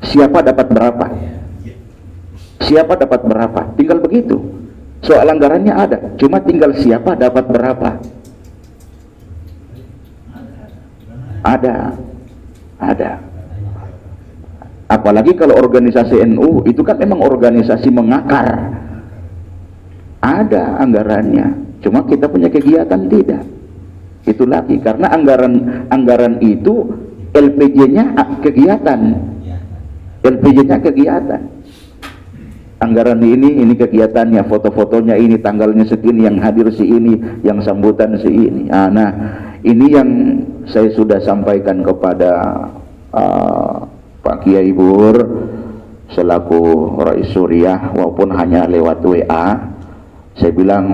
siapa dapat berapa, tinggal begitu. Soal anggarannya ada, cuma tinggal siapa dapat berapa. Ada. Apalagi kalau organisasi NU itu kan memang organisasi mengakar, ada anggarannya, cuma kita punya kegiatan tidak. Itu lagi, karena anggaran itu LPJ-nya kegiatan. Anggaran ini kegiatannya, foto-fotonya ini, tanggalnya segini, yang hadir si ini, yang sambutan si ini. Nah, ini yang saya sudah sampaikan kepada Pak Kiai Bur selaku Rois Surya, walaupun hanya lewat WA. Saya bilang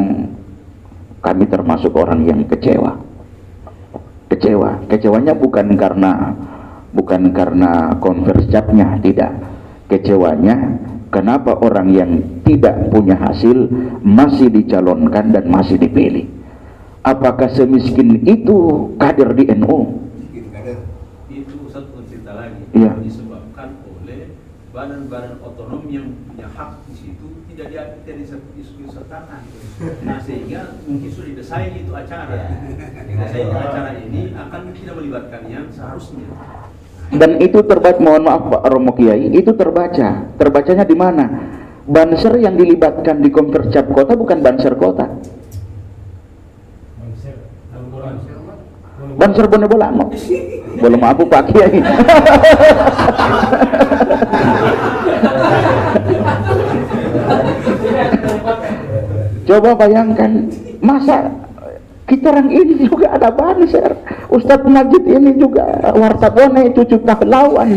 kami termasuk orang yang kecewanya bukan karena konversi capnya, tidak. Kecewanya kenapa orang yang tidak punya hasil masih dicalonkan dan masih dipilih. Apakah semiskin itu kader di NU? Itu satu cerita lagi, ya. Disebabkan oleh badan-badan otonom yang punya hak di situ tidak disertakan. Nah, sehingga mungkin sudah didesain itu acara. Sehingga acara ini akan tidak melibatkan yang seharusnya. Dan itu terbaca, mohon maaf Pak Romo Kiai, itu terbacanya di mana? Banser yang dilibatkan di Konvercap Kota bukan Banser Kota, Banser Bonegolango. Belum maaf Pak Kiai. Coba bayangkan, masa kita orang ini juga ada banser. Ustadz Majid ini juga wartawan itu cukup pahlawan.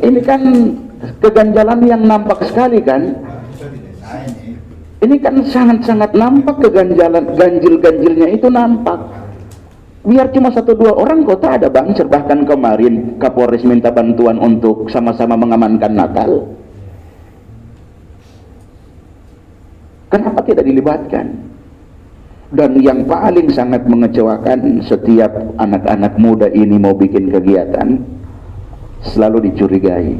Ini kan keganjalan yang nampak sekali kan. Ini kan sangat-sangat nampak keganjalan, ganjil-ganjilnya itu nampak. Biar cuma 1-2 orang kota ada banser. Bahkan kemarin Kapolres minta bantuan untuk sama-sama mengamankan Natal. Kenapa tidak dilibatkan? Dan yang paling sangat mengecewakan, setiap anak-anak muda ini mau bikin kegiatan selalu dicurigai.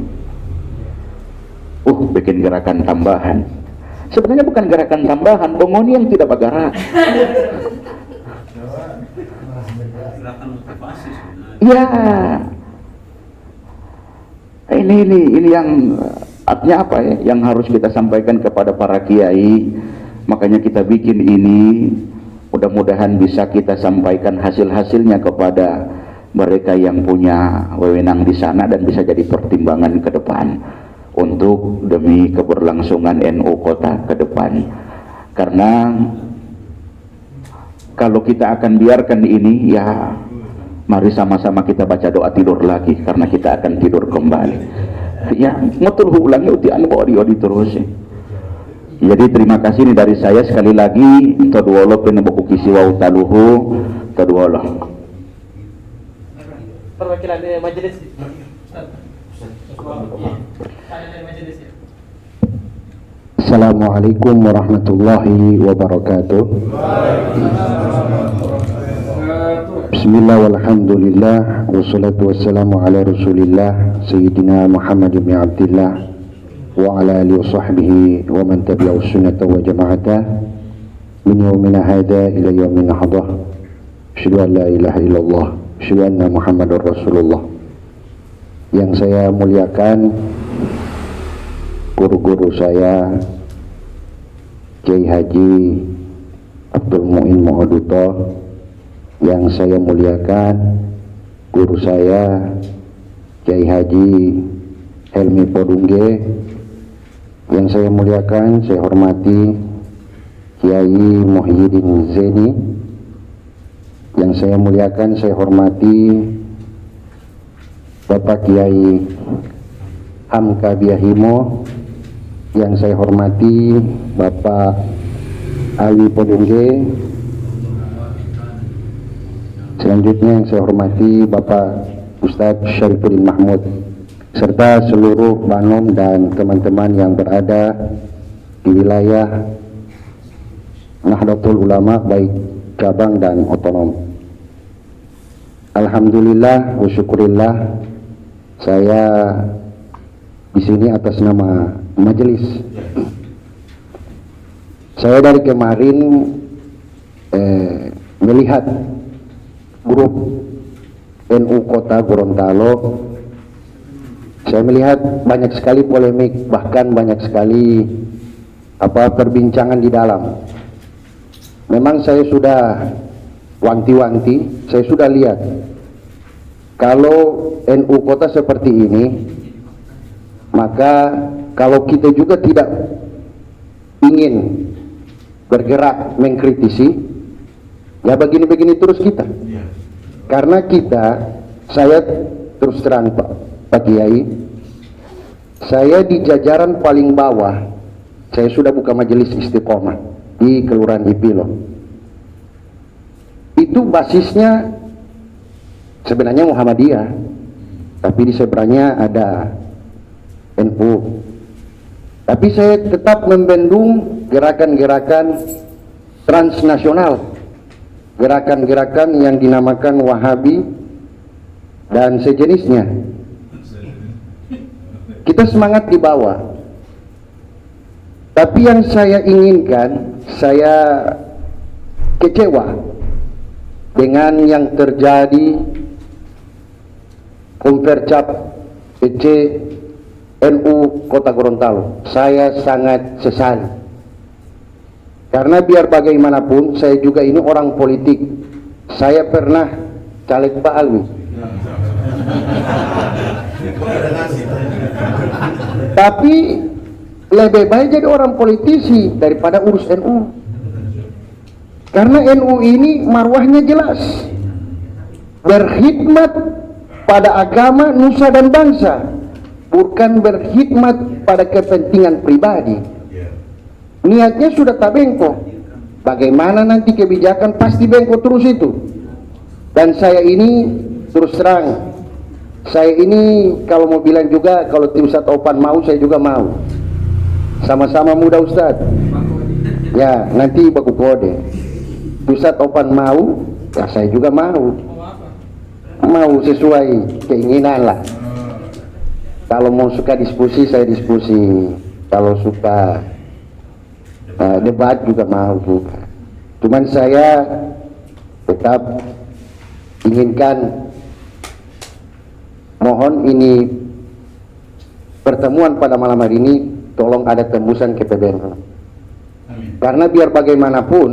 Bikin gerakan tambahan. Sebenarnya bukan gerakan tambahan, pengoni yang tidak bergerak. Gerakan motivasi sebenarnya. Ya, ini yang artinya apa ya? Yang harus kita sampaikan kepada para kiai. Makanya kita bikin ini, mudah-mudahan bisa kita sampaikan hasil-hasilnya kepada mereka yang punya wewenang di sana dan bisa jadi pertimbangan ke depan untuk demi keberlangsungan NU kota ke depan. Karena kalau kita akan biarkan ini, ya mari sama-sama kita baca doa tidur lagi, karena kita akan tidur kembali. Ya, motor ulangi utian bodi terus. Jadi terima kasih nih dari saya sekali lagi. Taduwolo penebuku kisi wau taluhu taduwolo. Perwakilan majelis. Assalamualaikum warahmatullahi wabarakatuh. Bismillah walhamdulillah wassalatu wassalamu ala rasulillah Sayyidina Muhammad bin Abdillah wa ala alihi wa sahbihi wa man tabi'u sunnata wa jama'ata min yawmina hadha ila yawmin hadah. Asyhadu an la ilaha illallah, asyhadu anna Muhammadar Rasulullah. Yang saya muliakan guru-guru saya, Kiai Haji Abdul Mu'in Mohoduto. Yang saya muliakan guru saya, Kiai Haji Helmi Podungge. Yang saya muliakan, saya hormati Kiai Muhyiddin Zeni. Yang saya muliakan, saya hormati Bapak Kiai Hamka Biahimo. Yang saya hormati Bapak Ali Podungge. Selanjutnya yang saya hormati Bapak Ustadz Syarifuddin Mahmud, serta seluruh Banom dan teman-teman yang berada di wilayah Nahdlatul Ulama baik cabang dan otonom. Alhamdulillah wa syukurillah, saya di sini atas nama majelis. Saya dari kemarin melihat grup NU Kota Gorontalo. Saya melihat banyak sekali polemik, bahkan banyak sekali perbincangan di dalam. Memang saya sudah wanti-wanti, saya sudah lihat kalau NU Kota seperti ini, maka kalau kita juga tidak ingin bergerak mengkritisi, ya begini-begini terus kita. Karena saya terus terang Pak Kiai, saya di jajaran paling bawah, saya sudah buka majelis istiqomah di Kelurahan Ipilo. Itu basisnya sebenarnya Muhammadiyah, tapi di seberangnya ada NU. Tapi saya tetap membendung gerakan-gerakan transnasional, gerakan-gerakan yang dinamakan Wahabi dan sejenisnya. Kita semangat di bawah. Tapi yang saya inginkan, saya kecewa dengan yang terjadi Kompercap PC NU Kota Gorontalo. Saya sangat sesali. Karena biar bagaimanapun, saya juga ini orang politik. Saya pernah caleg Pak Alwi. Tapi lebih baik jadi orang politisi daripada urus NU. Karena NU ini marwahnya jelas, berkhidmat pada agama, nusa dan bangsa, bukan berkhidmat pada kepentingan pribadi. Niatnya sudah tak bengkok. Bagaimana nanti kebijakan pasti bengkok terus itu. Dan saya ini terus terang, saya ini kalau mau bilang juga, kalau Ustadz Opan mau, saya juga mau. Sama-sama muda Ustadz. Ya, nanti baku kode. Ustadz Opan mau, ya saya juga mau. Mau sesuai keinginan lah. Kalau mau suka diskusi, saya diskusi. Kalau suka debat juga mau juga. Cuman saya tetap inginkan, mohon ini pertemuan pada malam hari ini tolong ada tembusan ke PBNU. Karena biar bagaimanapun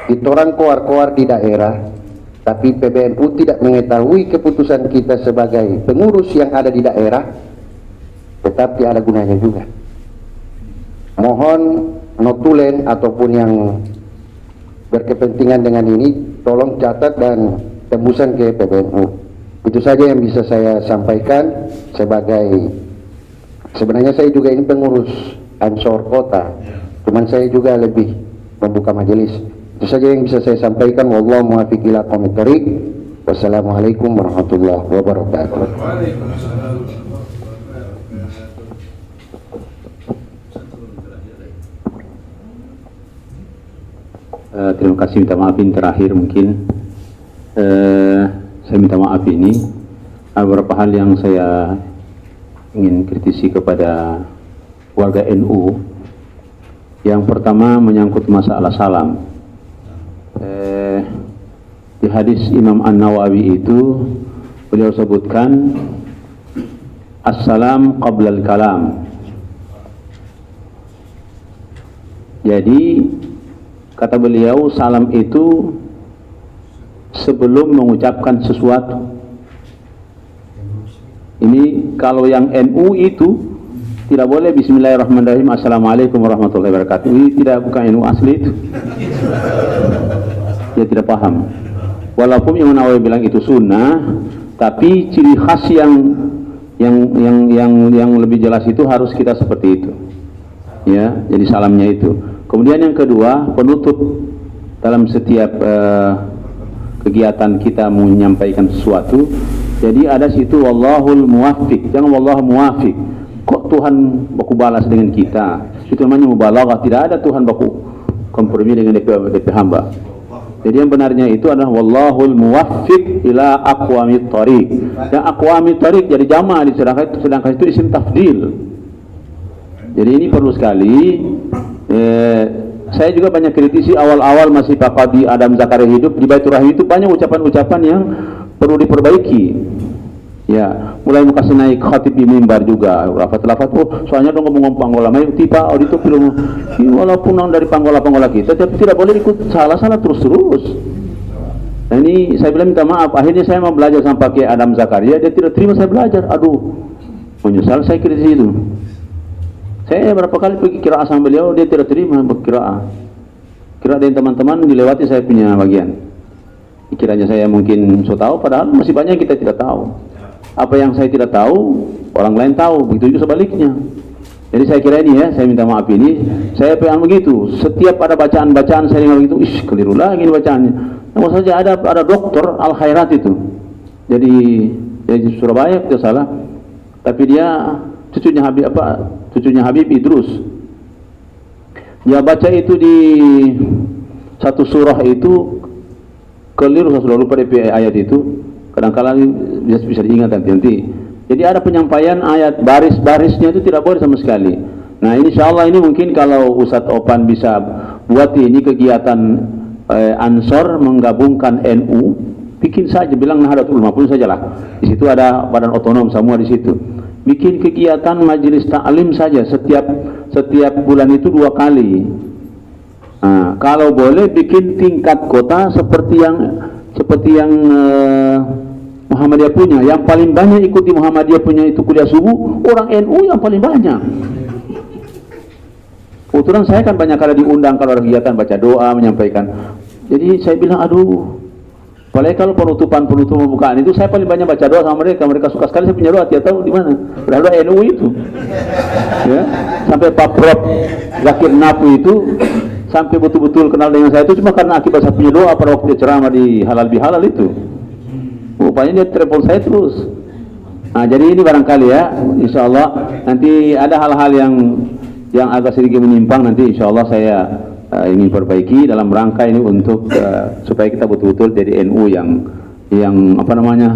ditorang koar-koar di daerah, tapi PBNU tidak mengetahui keputusan kita sebagai pengurus yang ada di daerah, tetap tidak ada gunanya juga. Mohon notulen ataupun yang berkepentingan dengan ini tolong catat dan tembusan ke PBNU. Itu saja yang bisa saya sampaikan. Sebenarnya saya juga ini pengurus Ansor Kota, cuman saya juga lebih membuka majelis. Itu saja yang bisa saya sampaikan. Wallahu muwaffiq ila aqwamit thoriq. Wassalamualaikum warahmatullahi wabarakatuh. Terima kasih, minta maaf ini terakhir mungkin. Saya minta maaf ini ada beberapa hal yang saya ingin kritisi kepada warga NU. Yang pertama menyangkut masalah salam. Di hadis Imam An-Nawawi itu beliau sebutkan as-salam qabla al-kalam. Jadi kata beliau, salam itu sebelum mengucapkan sesuatu. Ini kalau yang NU itu tidak boleh bismillahirrahmanirrahim, assalamualaikum warahmatullahi wabarakatuh. Ini tidak, bukan NU asli itu. Dia tidak paham. Walaupun Imam Nawawi bilang itu sunnah, tapi ciri khas yang lebih jelas itu harus kita seperti itu. Ya, jadi salamnya itu. Kemudian yang kedua, penutup dalam setiap kegiatan kita menyampaikan sesuatu. Jadi ada situ wallahul muwaffiq, jangan wallahu muwaffiq. Kok Tuhan baku balas dengan kita? Itu namanya mubalaghah. Tidak ada Tuhan baku kompromi dengan DP hamba. Jadi yang benarnya itu adalah wallahul muwaffiq ila aqwamit thoriq. Yang aqwamit thoriq jadi jamaah, sedangkan itu isim tafdil. Jadi ini perlu sekali. Saya juga banyak kritisi awal-awal masih Pak Qadi Adam Zakaria hidup di Baitur Rahim, itu banyak ucapan-ucapan yang perlu diperbaiki. Ya, mulai kasih naik khatib di mimbar juga, lafaz-lafaz, soalnya dong ngomong panggola, mayu tiba itu film, walaupun dari panggola kita, tapi tidak boleh ikut salah-salah terus-terus. Nah ini saya bilang minta maaf, akhirnya saya mau belajar sama pakai Adam Zakaria, dia tidak terima saya belajar, aduh, menyesal saya kritis itu. Saya berapa kali pergi kiraah sama beliau, dia tidak terima berkiraah. Kira dengan teman-teman dilewati saya punya bagian. Kiranya saya mungkin so tahu, padahal masih banyak yang kita tidak tahu. Apa yang saya tidak tahu, orang lain tahu. Begitu juga sebaliknya. Jadi saya kira ini ya, saya minta maaf ini. Saya pengen begitu. Setiap ada bacaan-bacaan saya dengar begitu, keliru lagi ini bacaannya. Nah, saja ada dokter Al Khairat itu. Jadi di Surabaya tidak salah. Tapi dia cucunya Habib Idrus. Dia baca itu di satu surah itu keliru, saya sudah lupa DP ayat itu. Kadang-kadang bisa diingat nanti. Jadi ada penyampaian ayat baris-barisnya itu tidak boleh sama sekali. Nah ini insyaallah ini mungkin kalau Ustadz Opan bisa buat ini kegiatan Ansor menggabungkan NU, bikin saja, bilang Nahdlatul Ulama pun sajalah. Di situ ada badan otonom semua di situ. Bikin kegiatan majelis taklim saja setiap bulan itu 2 kali. Nah, kalau boleh bikin tingkat kota seperti yang Muhammadiyah punya. Yang paling banyak ikuti Muhammadiyah punya itu kuliah subuh, orang NU yang paling banyak. Kebetulan saya kan banyak kali diundang kalau ada kegiatan baca doa, menyampaikan. Jadi saya bilang, aduh, apalagi kalau penutupan pembukaan itu saya paling banyak baca doa sama mereka. Mereka suka sekali saya punya doa tiap tahun di mana. Padahal NU itu, ya, sampai Pak Prof Zakir Napu itu sampai betul-betul kenal dengan saya itu cuma karena akibat saya punya doa pada waktu dia ceramah di halal bihalal itu. Rupanya dia telepon saya terus. Nah, jadi ini barangkali ya, insya Allah nanti ada hal-hal yang agak sedikit menyimpang, nanti insya Allah saya ingin perbaiki dalam rangka ini untuk supaya kita betul-betul jadi NU yang apa namanya,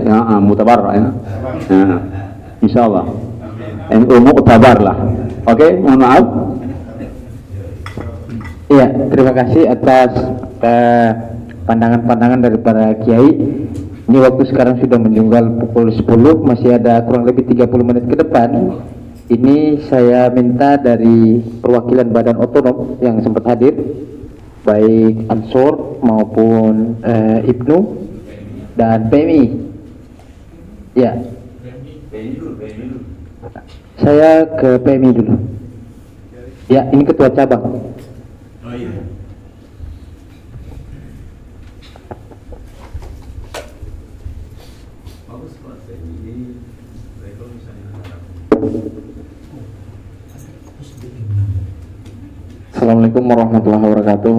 yang mutabar ya. Insya Allah NU mutabar lah. Oke, mohon maaf. Iya, terima kasih atas pandangan-pandangan dari para kiai. Ini waktu sekarang sudah meninggal pukul 10, masih ada kurang lebih 30 menit ke depan. Ini saya minta dari perwakilan Badan Otonom yang sempat hadir, baik Ansor maupun Ibnu dan PMI. Ya, saya ke PMI dulu. Ya, ini ketua cabang. Oh iya. Bagus Pak, ini kalau misalnya ada. Assalamualaikum warahmatullahi wabarakatuh.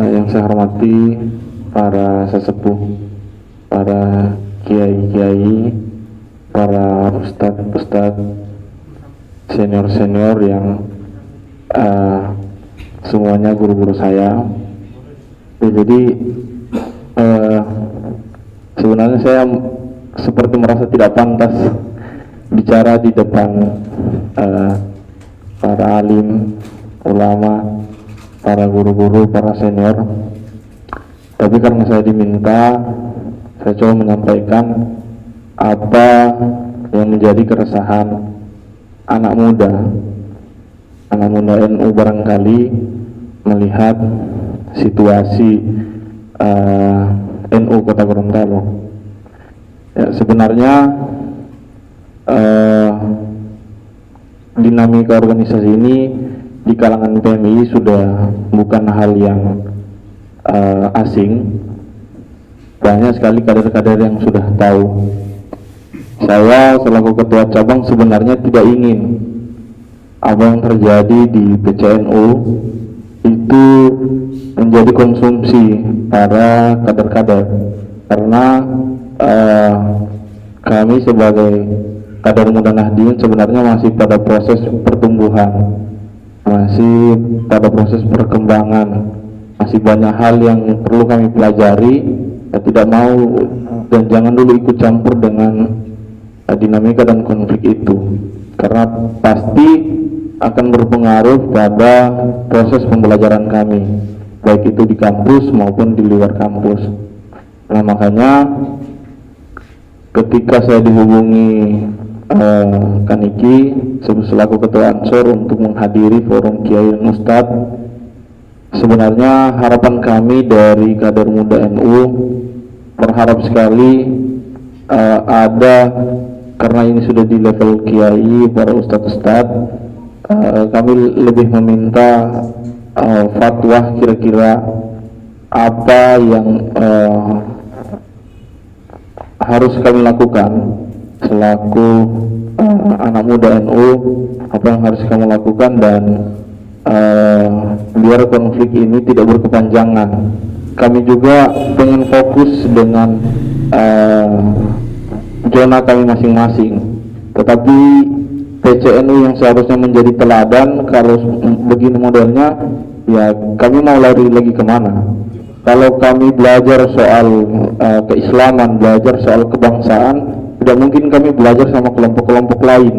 Yang saya hormati para sesepuh, para kiai-kiai, para ustadz-ustadz, senior-senior yang semuanya guru-guru saya. Jadi sebenarnya saya seperti merasa tidak pantas bicara di depan para alim, ulama, para guru-guru, para senior. Tapi karena saya diminta, saya coba menyampaikan apa yang menjadi keresahan anak muda NU barangkali melihat situasi NU Kota Gorontalo. Ya, sebenarnya dinamika organisasi ini di kalangan PMI sudah bukan hal yang asing. Banyak sekali kader-kader yang sudah tahu. Saya selaku ketua cabang sebenarnya tidak ingin apa yang terjadi di PCNU itu menjadi konsumsi para kader-kader, karena kami sebagai kader muda Nahdien sebenarnya masih pada proses pertumbuhan, masih pada proses perkembangan, masih banyak hal yang perlu kami pelajari. Saya tidak mau dan jangan dulu ikut campur dengan dinamika dan konflik itu, karena pasti akan berpengaruh pada proses pembelajaran kami, baik itu di kampus maupun di luar kampus. Nah, makanya ketika saya dihubungi Kaniki selaku ketua Ansor untuk menghadiri forum Kiai dan Ustadz, sebenarnya harapan kami dari kader muda NU berharap sekali ada, karena ini sudah di level Kiai, para Ustadz-Ustadz, kami lebih meminta fatwa kira-kira apa yang harus kami lakukan selaku anak muda NU, apa yang harus kami lakukan, dan biar konflik ini tidak berkepanjangan. Kami juga pengen fokus dengan zona kami masing-masing, tetapi PCNU yang seharusnya menjadi teladan kalau begini modelnya, ya kami mau lari lagi kemana? Kalau kami belajar soal keislaman, belajar soal kebangsaan, tidak mungkin kami belajar sama kelompok-kelompok lain.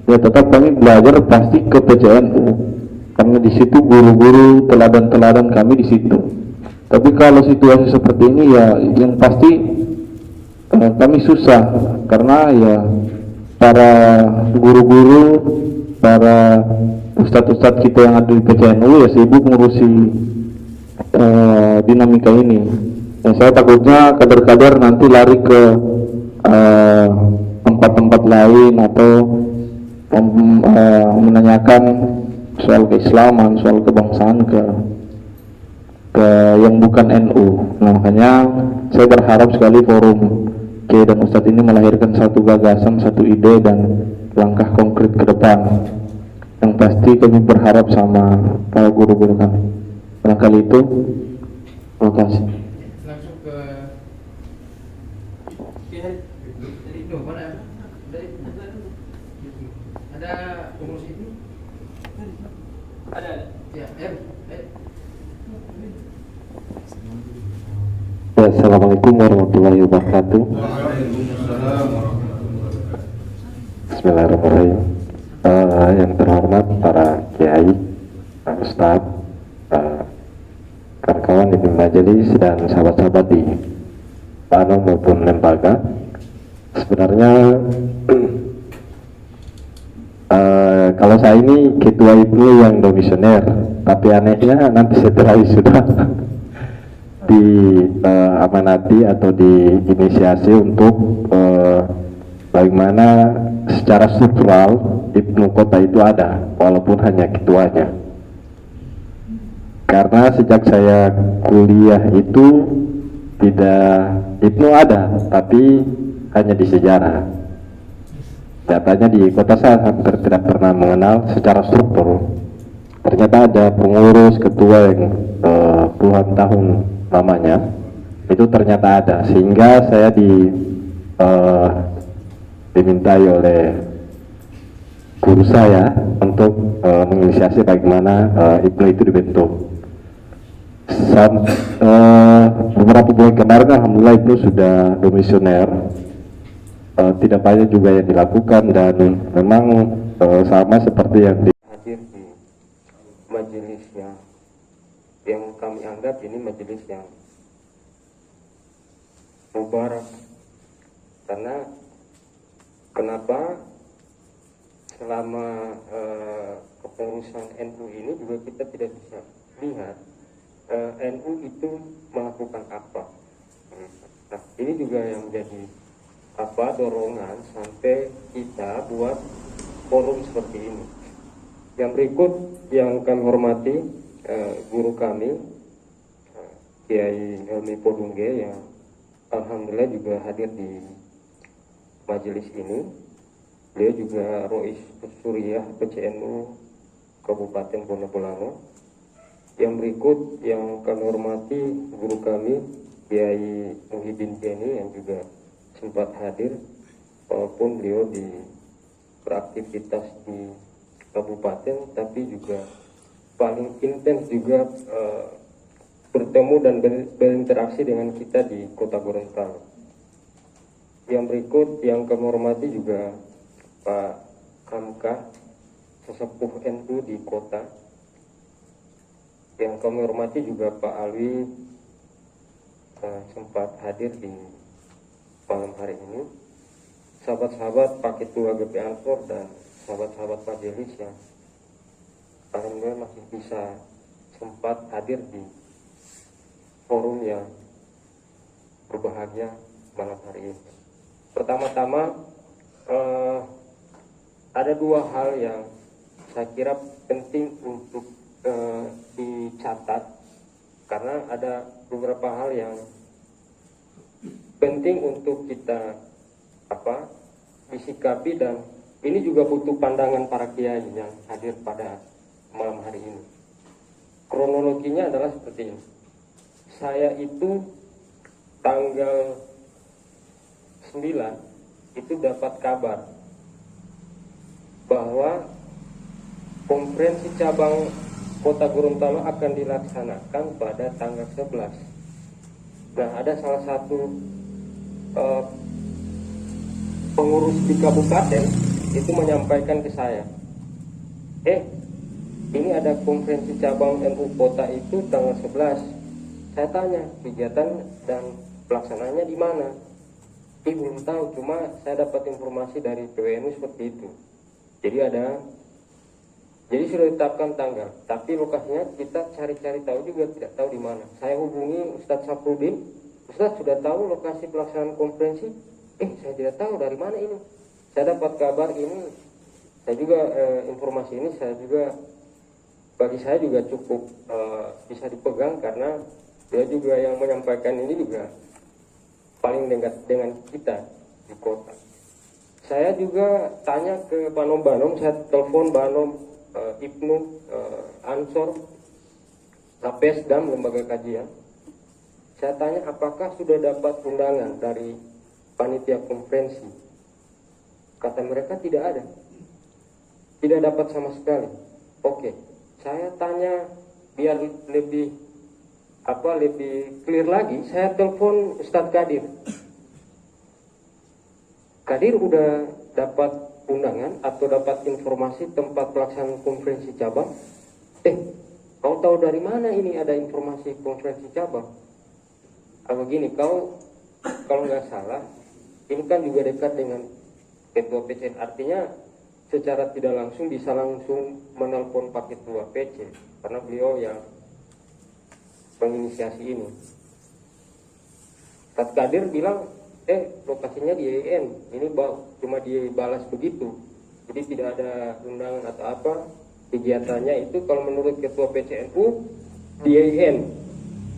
Ya tetap kami belajar pasti ke PCNU, karena di situ guru-guru teladan-teladan kami di situ. Tapi kalau situasi seperti ini, ya yang pasti kami susah, karena ya para guru-guru, para ustadz-ustadz kita yang ada di PCNU ya sibuk ngurusi dinamika ini. Ya, saya takutnya kader-kader nanti lari ke tempat-tempat lain atau menanyakan soal keislaman, soal kebangsaan ke yang bukan NU. Nah, makanya saya berharap sekali forum Kiai dan Ustadz ini melahirkan satu gagasan, satu ide dan langkah konkret ke depan. Yang pasti kami berharap sama para guru-guru kami. Barangkali itu. Terima kasih. Langsung ke dari itu mana? Ada pengurus itu? Ada. Ya, Assalamualaikum warahmatullahi wabarakatuh. Bismillahirrahmanirrahim. Yang terhormat para kiai, ustadz, kawan-kawan di majelis dan sahabat-sahabat di Pano maupun lembaga. Sebenarnya kalau saya ini ketua IPNU yang domisioner, tapi anehnya nanti setelah sudah diamanati atau diinisiasi untuk bagaimana secara struktural IPNU kota itu ada, walaupun hanya ketuanya. Karena sejak saya kuliah itu tidak IPNU ada, tapi hanya di sejarah. Nyatanya di kota saya hampir tidak pernah mengenal secara struktur. Ternyata ada pengurus ketua yang puluhan tahun lamanya, itu ternyata ada, sehingga saya dimintai oleh guru saya untuk menginisiasi bagaimana IPNU itu dibentuk. Beberapa bulan kemarin alhamdulillah IPNU sudah domisioner. Tidak banyak juga yang dilakukan, dan memang sama seperti yang hadir di majelis yang kami anggap ini majelis yang mubarak. Karena kenapa selama kepengurusan NU ini juga kita tidak bisa lihat NU itu melakukan apa. Nah, ini juga yang menjadi dorongan sampai kita buat forum seperti ini. Yang berikut yang kami hormati guru kami Kiai Helmi Podungge yang alhamdulillah juga hadir di majelis ini. Beliau juga Rois Suriah PCNU Kabupaten Bonobolango. Yang berikut yang kami hormati guru kami Kiai Muhyiddin Jeni yang juga sempat hadir, walaupun beliau beraktivitas di kabupaten, tapi juga paling intens juga bertemu dan berinteraksi dengan kita di Kota Gorontalo. Yang berikut yang kami hormati juga Pak Kamka, sesepuh NU di kota. Yang kami hormati juga Pak Alwi, sempat hadir di malam hari ini. Sahabat-sahabat Pak Ketua GP Ansor dan sahabat-sahabat majelis yang alhamdulillah masih bisa sempat hadir di forum yang berbahagia malam hari ini. Pertama-tama ada dua hal yang saya kira penting untuk dicatat, karena ada beberapa hal yang penting untuk kita disikapi, dan ini juga butuh pandangan para kiai yang hadir pada malam hari ini. Kronologinya adalah seperti ini. Saya itu tanggal 9 itu dapat kabar bahwa konferensi cabang Kota Gorontalo akan dilaksanakan pada tanggal 11. Nah, ada salah satu pengurus di kabupaten itu menyampaikan ke saya, ini ada konferensi cabang NU Kota itu tanggal 11. Saya tanya kegiatan dan pelaksananya di mana? Belum tahu, cuma saya dapat informasi dari PWNU seperti itu. Jadi sudah ditetapkan tanggal, tapi lokasinya kita cari-cari tahu juga tidak tahu di mana. Saya hubungi Ustadz Saprudin, Ustadz sudah tahu lokasi pelaksanaan konferensi? Saya tidak tahu dari mana ini. saya dapat kabar ini, saya juga informasi ini saya juga, bagi saya juga cukup bisa dipegang karena dia juga yang menyampaikan ini juga paling dekat dengan kita di kota. Saya juga tanya ke Banom, saya telepon Banom, Ibnu, Ansor, Lapesdam, lembaga kajian. Saya tanya apakah sudah dapat undangan dari panitia konferensi. Kata mereka tidak ada, tidak dapat sama sekali. Oke, saya tanya biar lebih clear lagi, saya telepon Ustadz Kadir. Kadir udah dapat undangan atau dapat informasi tempat pelaksanaan konferensi cabang? Kau tahu dari mana ini ada informasi konferensi cabang? Begini, kau kalau nggak salah, ini kan juga dekat dengan ketua PC, artinya secara tidak langsung bisa langsung menelpon Pak Ketua PC karena beliau yang menginisiasi ini. Ustadz Kadir bilang, lokasinya di IAIN, ini cuma dibalas begitu, jadi tidak ada undangan atau apa. Kegiatannya itu kalau menurut Ketua PCNU di IAIN.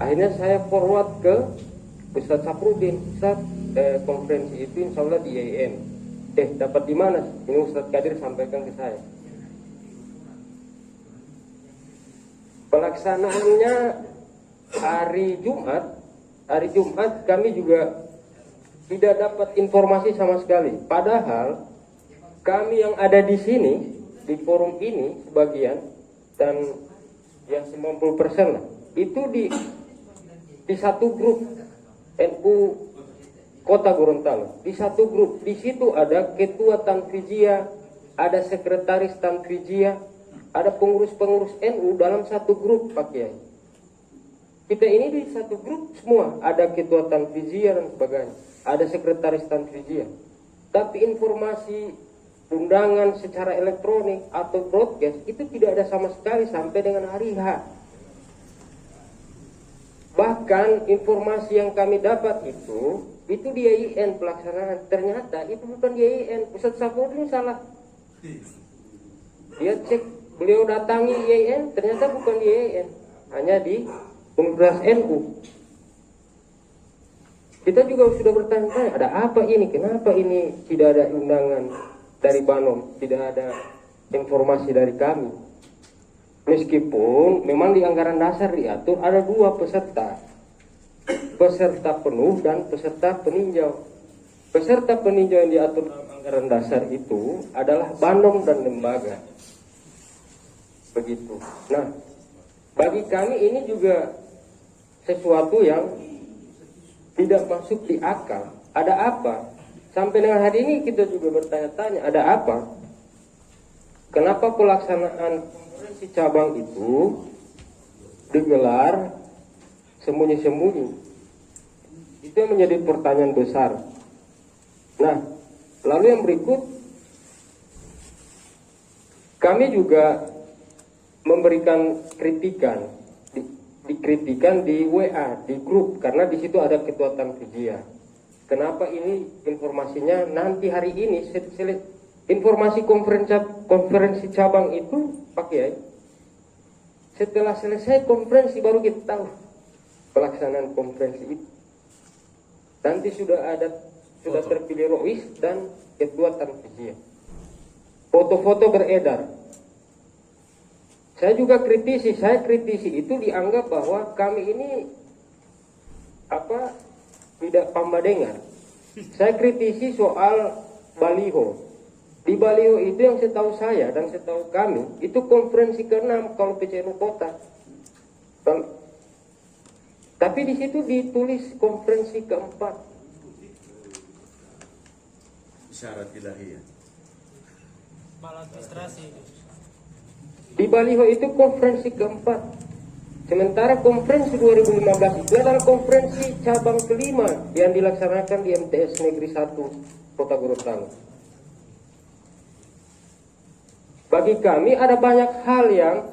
Akhirnya saya forward ke Ustadz Saprudin, Ustadz, konferensi itu insya Allah di IAIN. Dapat di mana? Ini Ustadz Kadir sampaikan ke saya. Pelaksanaannya hari Jumat kami juga tidak dapat informasi sama sekali. Padahal kami yang ada di sini di forum ini sebagian dan ya 90% lah itu di satu grup NU Kota Gorontalo. Di satu grup, di situ ada ketua Tanfijia, ada sekretaris Tanfijia, ada pengurus-pengurus NU dalam satu grup, Pak Kiai. Kita ini di satu grup semua, ada ketua Tanfijia dan sebagainya, ada sekretaris Tanfijia. Tapi informasi undangan secara elektronik atau broadcast itu tidak ada sama sekali sampai dengan hari H. Bahkan informasi yang kami dapat itu di IAIN pelaksanaan, ternyata itu bukan di IAIN. Ustadz Saprudin salah. Dia cek, beliau datangi IAIN, ternyata bukan di IAIN, hanya di Universitas NU. Kita juga sudah bertanya-tanya, ada apa ini? Kenapa ini tidak ada undangan dari Banom, tidak ada informasi dari kami? Meskipun memang di anggaran dasar diatur ada dua peserta penuh dan peserta peninjau. Peserta peninjau yang diatur dalam anggaran dasar itu adalah Banom dan lembaga. Begitu. Nah, bagi kami ini juga sesuatu yang tidak masuk di akal. Ada apa? Sampai dengan hari ini kita juga bertanya-tanya, ada apa? Kenapa pelaksanaan konferensi cabang itu digelar sembunyi-sembunyi? Itu yang menjadi pertanyaan besar. Nah, lalu yang berikut, kami juga memberikan kritikan, dikritikan di WA, di grup, karena di situ ada ketua Tanfijia. Kenapa ini informasinya nanti hari ini? Informasi konferensi cabang itu, Pak Kiai, setelah selesai konferensi baru kita tahu pelaksanaan konferensi itu. Nanti sudah terpilih Rois dan ketua Tanfijia. Foto-foto beredar. Saya juga kritisi itu dianggap bahwa kami ini tidak pambadengar. Saya kritisi soal baliho. Di baliho itu yang setahu saya dan setahu kami itu konferensi ke-6 kalau PCNU Kota. Tapi di situ ditulis konferensi ke-4. Isyarat ilahiyah. Maladministrasi. Di baliho itu konferensi ke-4. Sementara konferensi 2015 itu adalah konferensi cabang ke-5 yang dilaksanakan di MTS Negeri 1 Kota Gorontalo. Bagi kami ada banyak hal yang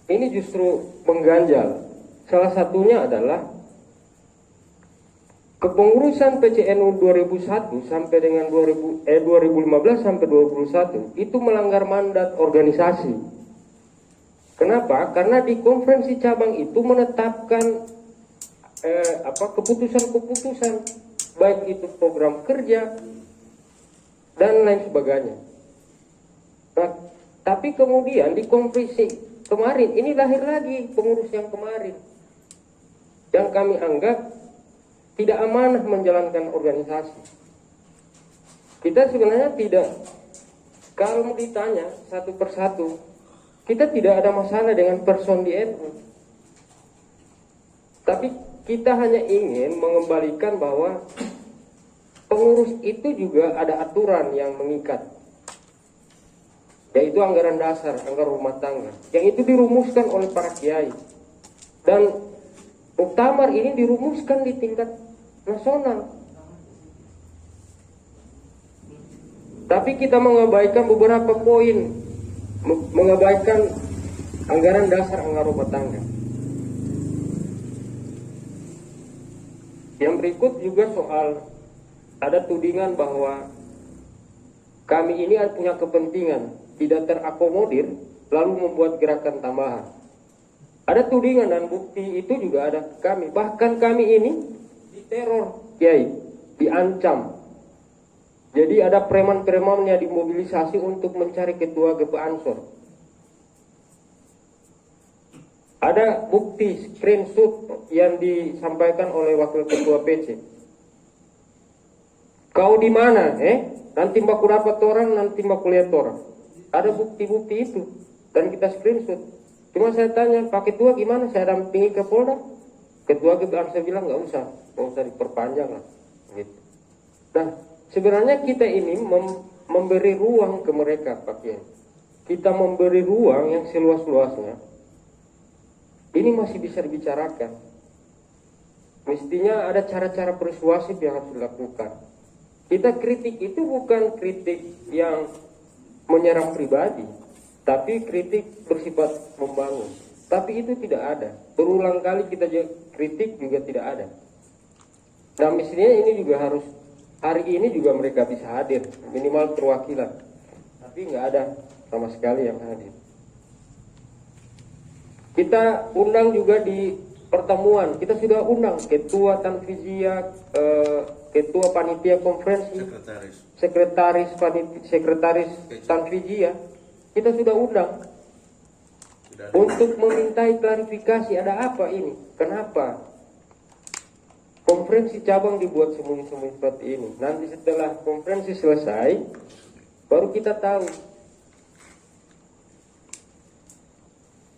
ini justru mengganjal. Salah satunya adalah kepengurusan PCNU 2001 sampai dengan 2015 sampai 2021 itu melanggar mandat organisasi. Kenapa? Karena di konferensi cabang itu menetapkan keputusan-keputusan, baik itu program kerja dan lain sebagainya. Nah, tapi kemudian di konferensi kemarin ini lahir lagi pengurus yang kemarin yang kami anggap tidak amanah menjalankan organisasi. Kita sebenarnya tidak, kalau ditanya satu persatu, kita tidak ada masalah dengan person di NU. Tapi kita hanya ingin mengembalikan bahwa pengurus itu juga ada aturan yang mengikat, yaitu anggaran dasar, anggaran rumah tangga, yang itu dirumuskan oleh para kiai. Dan muktamar ini dirumuskan di tingkat nasional. Tapi kita mengabaikan beberapa poin, mengabaikan anggaran dasar, anggaran rumah tangga. Yang berikut juga soal ada tudingan bahwa kami ini punya kepentingan tidak terakomodir lalu membuat gerakan tambahan. Ada tudingan dan bukti itu juga ada kami. Bahkan kami ini diteror, kiai, diancam. Jadi ada preman-premannya dimobilisasi untuk mencari ketua GP Ansor. Ada bukti screenshot yang disampaikan oleh wakil ketua PC. Kau di mana? Nanti mbak dapat orang, nanti mbak lihat orang. Ada bukti-bukti itu dan kita screenshot. Cuma saya tanya, Pak Ketua gimana? Saya dampingi ke Polda. Ketua GP Ansor bilang nggak usah diperpanjang lah. Gitu. Nah, sebenarnya kita ini memberi ruang ke mereka, Pak Kiai. Kita memberi ruang yang seluas-luasnya. Ini masih bisa dibicarakan. Mestinya ada cara-cara persuasif yang harus dilakukan. Kita kritik itu bukan kritik yang menyerang pribadi, tapi kritik bersifat membangun. Tapi itu tidak ada. Berulang kali kita kritik juga tidak ada. Nah, mestinya ini juga harus, hari ini juga mereka bisa hadir, minimal perwakilan. Tapi nggak ada sama sekali yang hadir. Kita undang juga di pertemuan, kita sudah undang ketua Tanfiziyah, ketua panitia konferensi, sekretaris Tanfiziyah, kita sudah undang untuk memintai klarifikasi ada apa ini, kenapa konferensi cabang dibuat sembunyi-sembunyi seperti ini. Nanti setelah konferensi selesai, baru kita tahu.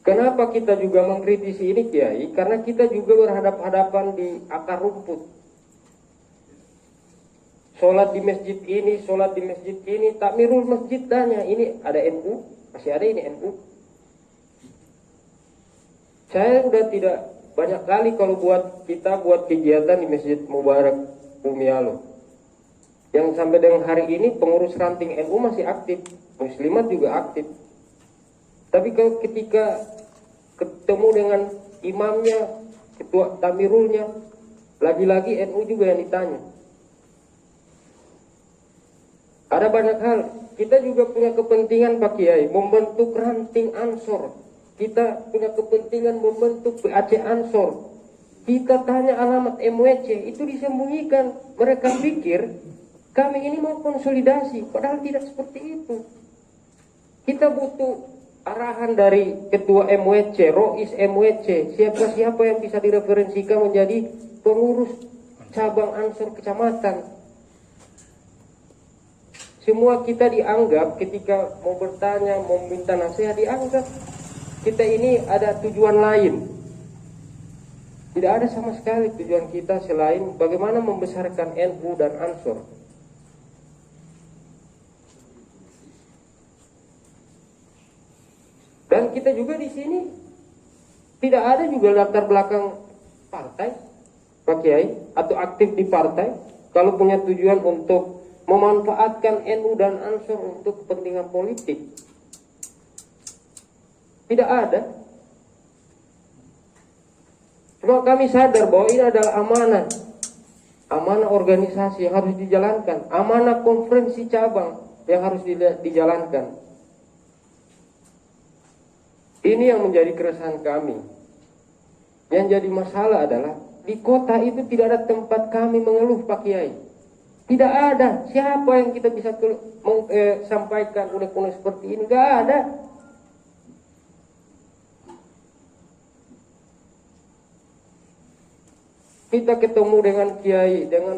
Kenapa kita juga mengkritisi ini, Kiai? Karena kita juga berhadapan-hadapan di akar rumput. Sholat di masjid ini, takmirul masjid tanya, ini ada NU? Masih ada ini NU? Saya udah tidak banyak kali kalau buat kegiatan di Masjid Mubarak Bumialo. Yang sampai dengan hari ini pengurus ranting NU masih aktif, muslimat juga aktif. Tapi kalau ketika ketemu dengan imamnya, ketua tamirulnya, lagi-lagi NU juga yang ditanya. Ada banyak hal. Kita juga punya kepentingan, Pak Kiai, membentuk ranting Ansor. Kita punya kepentingan membentuk PAC Ansor. Kita tanya alamat MWC, itu disembunyikan. Mereka pikir kami ini mau konsolidasi, padahal tidak seperti itu. Kita butuh arahan dari ketua MWC, Rois MWC, siapa-siapa yang bisa direferensikan menjadi pengurus cabang Ansor kecamatan. Semua kita dianggap ketika mau bertanya, mau minta nasihat, dianggap kita ini ada tujuan lain. Tidak ada sama sekali tujuan kita selain bagaimana membesarkan NU dan Ansor. Dan kita juga di sini tidak ada juga latar belakang partai, Pak Kiai, atau aktif di partai. Kalau punya tujuan untuk memanfaatkan NU dan Ansor untuk kepentingan politik, tidak ada. Cuma kami sadar bahwa ini adalah amanah. amanah organisasi yang harus dijalankan, amanah konferensi cabang yang harus dijalankan. Ini yang menjadi keresahan kami. Yang jadi masalah adalah di kota itu tidak ada tempat kami mengeluh, Pak Kiai. Tidak ada. Siapa yang kita bisa sampaikan unek-unek seperti ini? Gak ada. Kita ketemu dengan kiai, dengan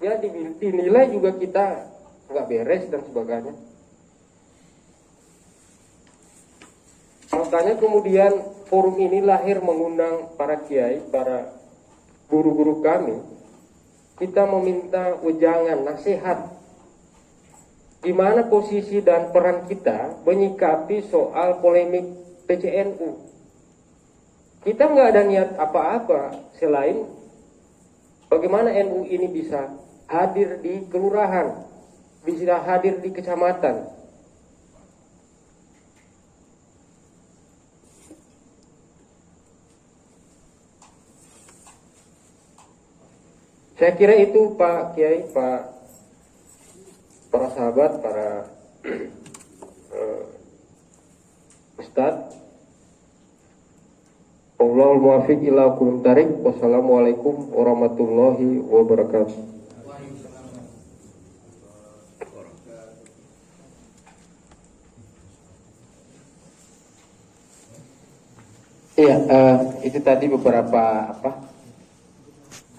ya dinilai juga kita nggak beres dan sebagainya. Makanya kemudian forum ini lahir mengundang para kiai, para guru-guru kami. Kita meminta wejangan, nasihat, di mana posisi dan peran kita menyikapi soal polemik PCNU. Kita nggak ada niat apa-apa selain bagaimana NU ini bisa hadir di kelurahan, bisa hadir di kecamatan. Saya kira itu Pak Kiai, para sahabat, para Ustadz. Allahul muwaffiq ila aqwamit thariq. Wassalamualaikum warahmatullahi wabarakatuh. Iya, itu tadi beberapa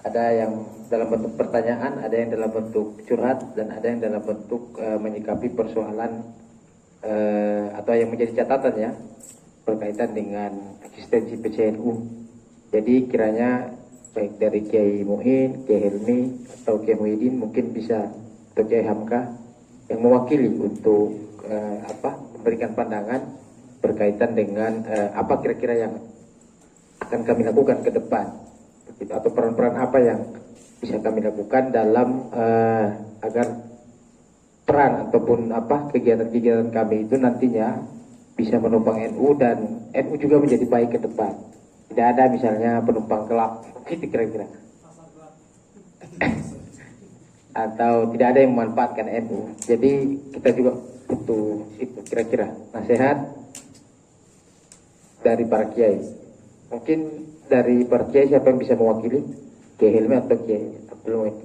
ada yang dalam bentuk pertanyaan, ada yang dalam bentuk curhat, dan ada yang dalam bentuk menyikapi persoalan atau yang menjadi catatan ya berkaitan dengan eksistensi PCNU. Jadi kiranya baik dari Kiai Muin, Kiai Helmi atau Kiai Muhyiddin mungkin bisa, atau Kiai Hamka yang mewakili untuk memberikan pandangan berkaitan dengan apa kira-kira yang akan kami lakukan ke depan, atau peran-peran apa yang bisa kami lakukan dalam agar peran ataupun kegiatan-kegiatan kami itu nantinya bisa menumpang NU dan NU juga menjadi baik ke depan. Tidak ada misalnya penumpang kelak, gitu kira-kira. Atau tidak ada yang memanfaatkan NU. Jadi kita juga butuh itu kira-kira nasihat dari para kiai. Mungkin dari para kiai siapa yang bisa mewakili? Kiai Hilmi atau Kiai Abdul Muin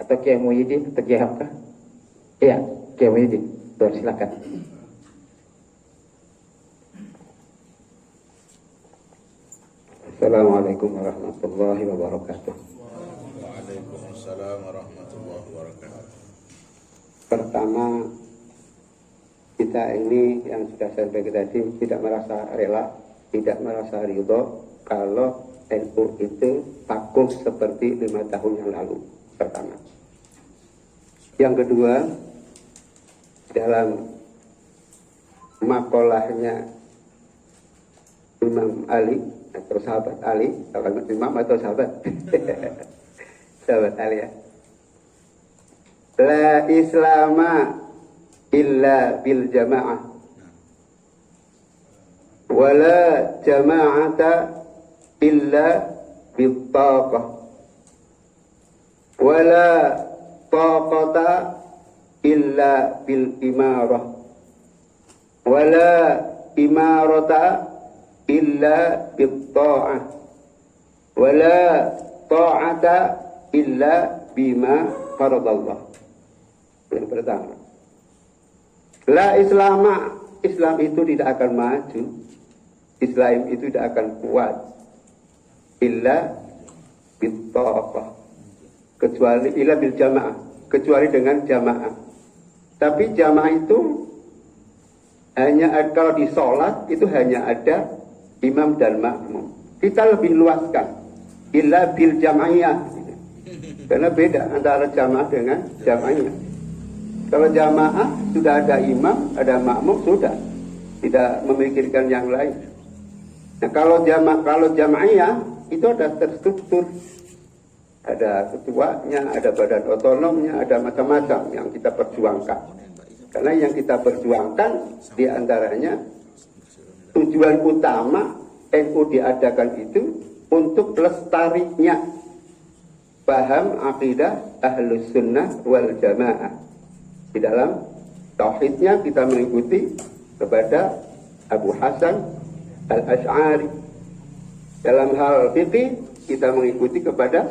atau Kiai Muhyiddin atau Kiai Hamka? Iya, Kiai Muhyiddin. Silakan. Assalamualaikum warahmatullahi wabarakatuh. Waalaikumsalam warahmatullahi wabarakatuh. Pertama, kita ini yang sudah saya sampaikan tadi tidak merasa rela, tidak merasa ridho kalau NU itu vakum seperti 5 tahun yang lalu. Pertama. Yang kedua, dalam makolahnya Imam Ali atau sahabat Ali, kalau imam atau sahabat sahabat Ali ya, la islama illa bil jamaah wala jama'ata illa bil taqah wala taqata illa bil imarah wala imarata illa bil ta'ah wala ta'ata illa bima faradallah. Yang pertama, la islama, Islam itu tidak akan maju, Islam itu tidak akan kuat illa bil ta'ah, kecuali illa bil jamaah, kecuali dengan jamaah. Tapi jamaah itu hanya kalau di sholat itu hanya ada imam dan makmum. Kita lebih luaskan illa bil jamaiyah, karena beda antara jamaah dengan jamaiyah. Kalau jamaah sudah ada imam, ada makmum, sudah tidak memikirkan yang lain. Nah, kalau jamaiyah itu ada terstruktur, ada ketuanya, ada badan otonomnya, ada macam-macam yang kita perjuangkan. Karena yang kita perjuangkan diantaranya tujuan utama NU diadakan itu untuk lestarinya paham akidah Ahlus Sunnah wal Jamaah. Di dalam tauhidnya kita mengikuti kepada Abu Hasan Al-Asy'ari. Dalam hal fikih kita mengikuti kepada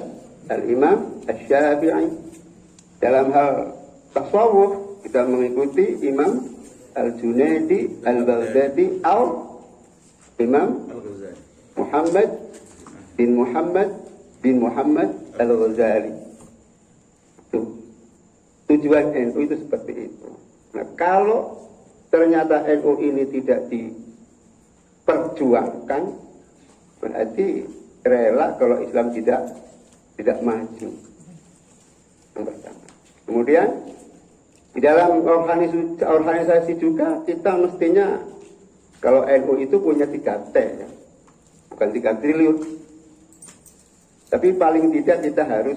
Al-Imam Asy-Syafi'i. Dalam hal tasawuf kita mengikuti Imam Al-Junaidi Al-Baghdadi atau Imam Muhammad bin Muhammad Al-Ghazali. Tujuan NU itu seperti itu. Nah, kalau ternyata NU ini tidak diperjuangkan, berarti rela kalau Islam tidak maju. Yang pertama. Kemudian di dalam organisasi juga kita mestinya, kalau NU itu punya 3T ya. Bukan 3 triliun. Tapi paling tidak kita harus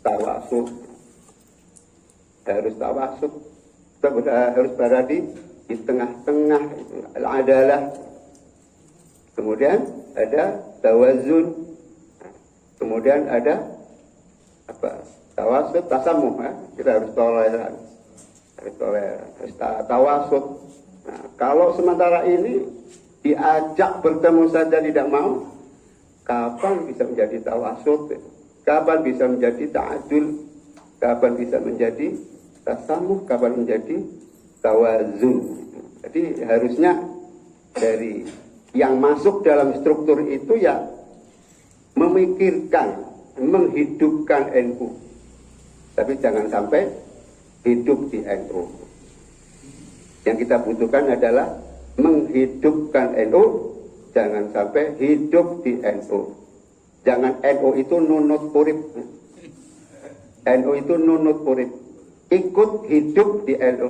tawasud. Kita harus berada di tengah-tengah, al-adalah. Kemudian ada tawazun. Kemudian ada tawasud, tasamuh ya. Kita harus toleran. Harus tawasud. Nah, kalau sementara ini diajak bertemu saja tidak mau, kapan bisa menjadi tawasud? Kapan bisa menjadi ta'adul? Kapan bisa menjadi tasamuh? Kapan menjadi tawazun? Jadi harusnya dari yang masuk dalam struktur itu ya memikirkan, menghidupkan NU. Tapi jangan sampai hidup di NU. Yang kita butuhkan adalah menghidupkan NU, jangan sampai hidup di NU. Jangan NU itu nunut urip. NU itu nunut urip. Ikut hidup di NU.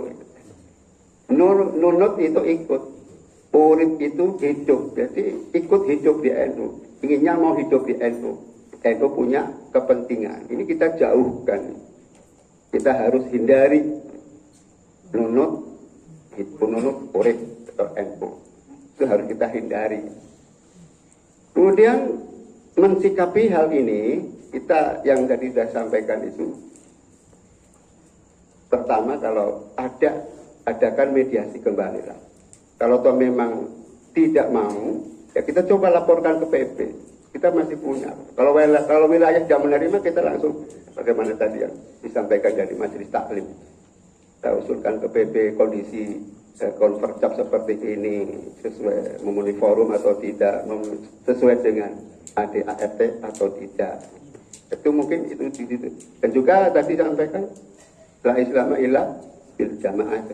Nunut itu ikut. Urip itu hidup. Jadi ikut hidup di NU. Inginnya mau hidup di NU. NU punya kepentingan. Ini kita jauhkan. Kita harus hindari nunut urip atau NU. Itu harus kita hindari. Kemudian mensikapi hal ini, kita yang tadi sudah sampaikan itu, pertama kalau adakan mediasi kembali lah. Kalau toh memang tidak mau, ya kita coba laporkan ke PP. Kita masih punya. Kalau wilayah tidak menerima, kita langsung bagaimana tadi yang disampaikan dari Majelis Taklim. Kita usulkan ke PP kondisi konverjap seperti ini sesuai memenuhi forum atau tidak, sesuai dengan ADART atau tidak. Itu mungkin itu. Dan juga tadi sampaikan la Islam illa bil jamaah.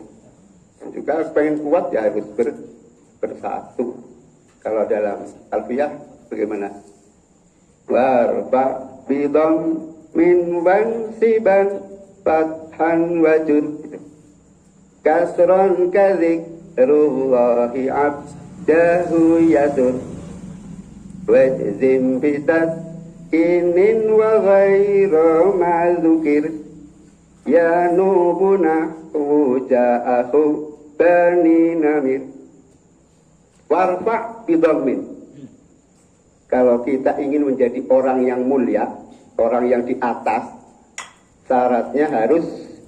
Dan juga pengen kuat ya harus bersatu. Kalau dalam alfiyah bagaimana? Warba bidom min wansiban fathan wajud. Kasron kadhikrullahi abdahu yadur. Wajzim bitat inin wa ghairu ma'zukir. Ya nubuna wuja'ahu bani namir. Warfa' bidhammin. Kalau kita ingin menjadi orang yang mulia, orang yang di atas, syaratnya harus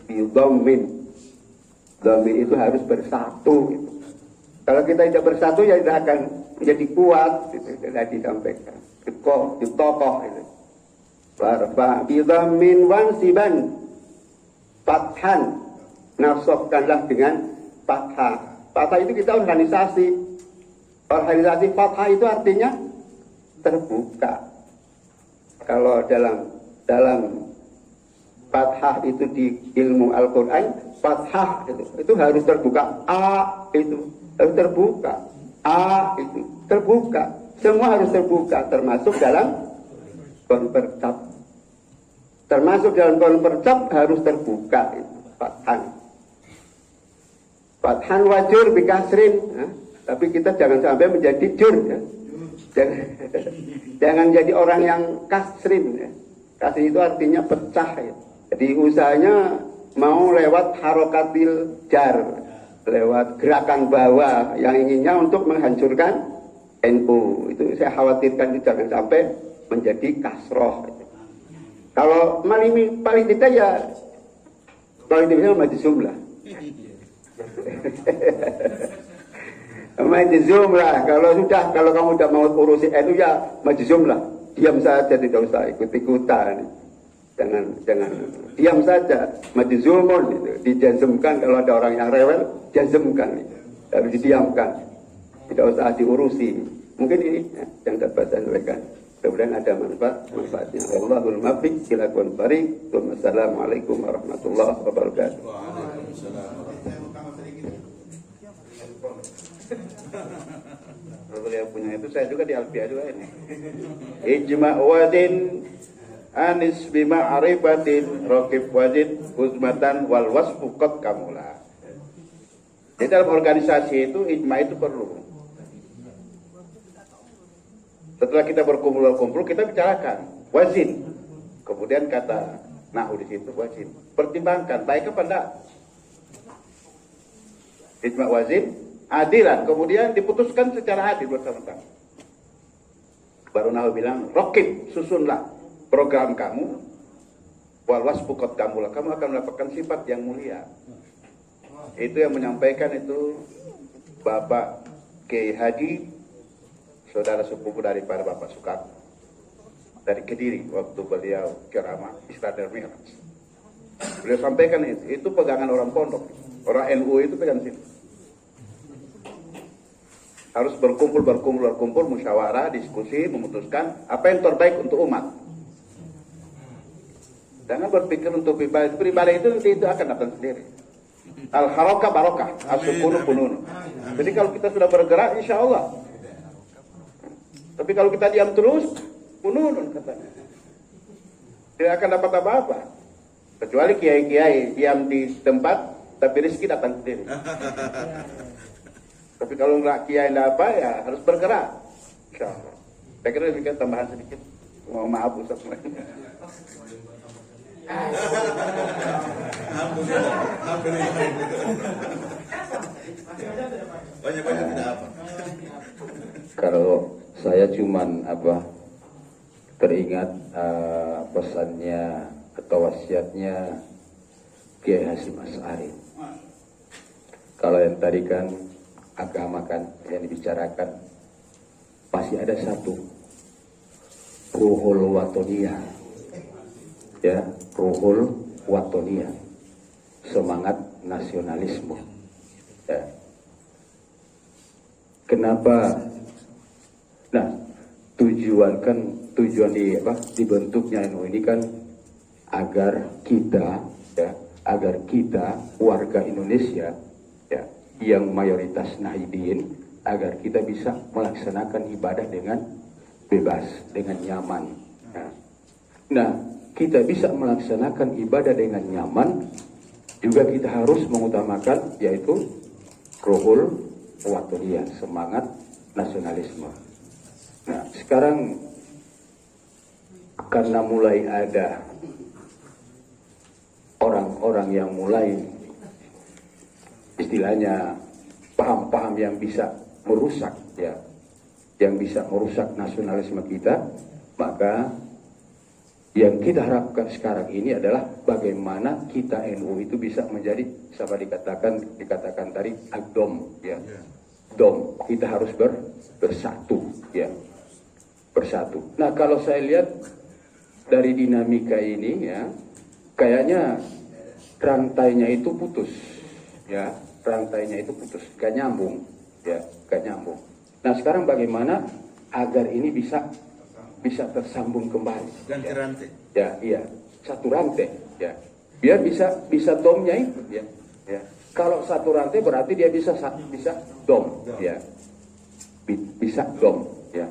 bidhammin. Dhammin itu harus bersatu. Kalau kita tidak bersatu, ya tidak akan menjadi kuat. Itu sudah disampaikan. Ditokoh itu. Warfa' bidhammin wansiban. Fathan. Nasabkanlah dengan fathah. Fathah itu kita organisasi. Organisasi fathah itu artinya terbuka. Kalau dalam fathah itu di ilmu Al-Quran, fathah itu harus terbuka. A itu harus terbuka. A itu terbuka. Semua harus terbuka, termasuk dalam konverjap. Termasuk dalam konverjap harus terbuka itu fathan. Fathan wajur bikasrin. Tapi kita jangan sampai menjadi jur. Ya. Jangan jadi orang yang kasrin. Ya. Kasrin itu artinya pecah. Ya. Jadi usahanya mau lewat harokatil jar. Lewat gerakan bawah yang inginnya untuk menghancurkan NU. Itu saya khawatirkan itu jangan sampai menjadi kasroh. Kalau paling tidak ya paling tidak majlis jumlah. Majlis jumlah. Kalau kamu tidak mau urusi NU ya majlis jumlah. Diam saja, tidak usah ikut-ikutan. Jangan diam saja. Majlis jumlah itu dijazmkan, kalau ada orang yang rewel, jazmkan, harus didiamkan. Tidak usah diurusi. Mungkin ini yang dapat saya sampaikan. Kemudian ada manfaatnya. Wallahul muwaffiq ila aqwamit thoriq. Wassalamualaikum warahmatullahi wabarakatuh. Kalau yang punya itu saya juga di Alfiah juga ini. Ijma' wadin anis bima arifatin raqib wajid huzmatan wal wasfu qad kamula. Di dalam organisasi itu ijma' itu perlu. Setelah kita berkumpul kita bicarakan wazin. Kemudian kata nahu di situ wazin. Pertimbangkan baik apa enggak. Ijma' wazin, adilan. Kemudian diputuskan secara adil bersama-sama. Baru nahu bilang, raqib, susunlah program kamu. Wal wasfu qad kamula. Kamu akan mendapatkan sifat yang mulia. Itu yang menyampaikan itu Bapak Kiai Haji, saudara sepupu daripada Bapak Soekarno dari Kediri waktu beliau ceramah Isra dan Mi'raj. Beliau sampaikan itu pegangan orang pondok, orang NU itu pegang situ. Harus berkumpul, musyawarah, diskusi, memutuskan apa yang terbaik untuk umat. Jangan berpikir untuk pribadi itu nanti itu akan datang sendiri. Al-harakah barokah, as-sukunu pununu. Jadi kalau kita sudah bergerak, insya Allah. Tapi kalau kita diam terus, pununun katanya. Tidak akan dapat apa-apa. Kecuali kiai-kiai diam di tempat, tapi rezeki datang sendiri. Tapi kalau nggak kiai nggak apa, ya harus bergerak. Insya Allah. Saya kira demikian, tambahan sedikit. Mohon maaf Ustaz. Banyak-banyak tidak apa. Kalau saya cuman teringat pesannya atau wasiatnya Kiai Hasyim Asy'ari. Kalau yang tadi kan agama kan yang dibicarakan pasti ada satu ruhul watoniyah, ya, ruhul watoniyah, semangat nasionalisme. Ya. Kenapa? Nah, tujuan dibentuknya NU ini kan agar kita warga Indonesia ya yang mayoritas Nahdien, agar kita bisa melaksanakan ibadah dengan bebas, dengan nyaman. Ya. Nah, kita bisa melaksanakan ibadah dengan nyaman, juga kita harus mengutamakan yaitu ruhul watoniyah, semangat nasionalisme. Nah, sekarang karena mulai ada orang-orang yang mulai istilahnya paham-paham yang bisa merusak ya, yang bisa merusak nasionalisme kita, maka yang kita harapkan sekarang ini adalah bagaimana kita NU itu bisa menjadi dikatakan tadi ad-dom ya. Dom, kita harus bersatu ya. Bersatu. Nah, kalau saya lihat dari dinamika ini ya, kayaknya rantainya itu putus ya, rantainya itu putus, gak nyambung ya, gak nyambung. Nah, sekarang bagaimana agar ini bisa tersambung kembali? Ganti rantai. Ya, iya, satu rantai ya. Biar bisa domnya itu ya. Ya. Kalau satu rantai berarti dia bisa dom ya. Bisa dom ya.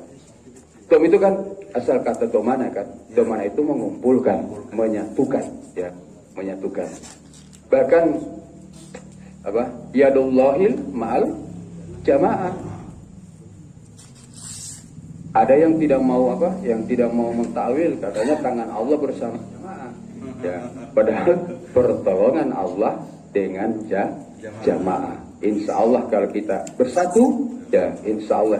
Dom itu kan asal kata domana kan. Domana itu mengumpulkan, menyatukan ya, menyatukan. Bahkan yadullahil ma'al jamaah. Ada yang tidak mau mentakwil, katanya tangan Allah bersama jamaah. Ya, padahal pertolongan Allah dengan jamaah. Insya Allah kalau kita bersatu, ya insya Allah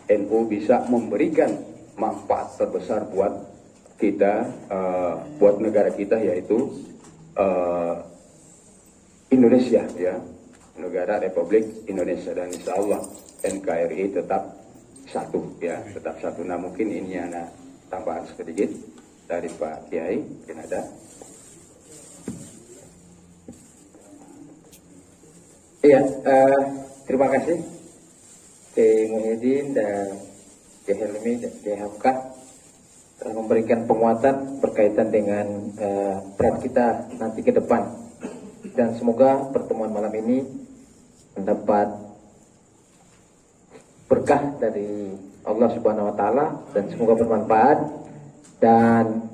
NU bisa memberikan manfaat terbesar buat kita, buat negara kita, yaitu Indonesia, ya, negara Republik Indonesia. Dan insya Allah NKRI tetap satu, ya, tetap satu. Nah, mungkin ini ada tambahan sedikit dari Pak Kiai, mungkin ada. Iya, terima kasih Kiai Muhyiddin dan Kiai Helmi dan Kiai Hamka telah memberikan penguatan berkaitan dengan peran kita nanti ke depan, dan semoga pertemuan malam ini mendapat berkah dari Allah Subhanahu wa Ta'ala dan semoga bermanfaat. Dan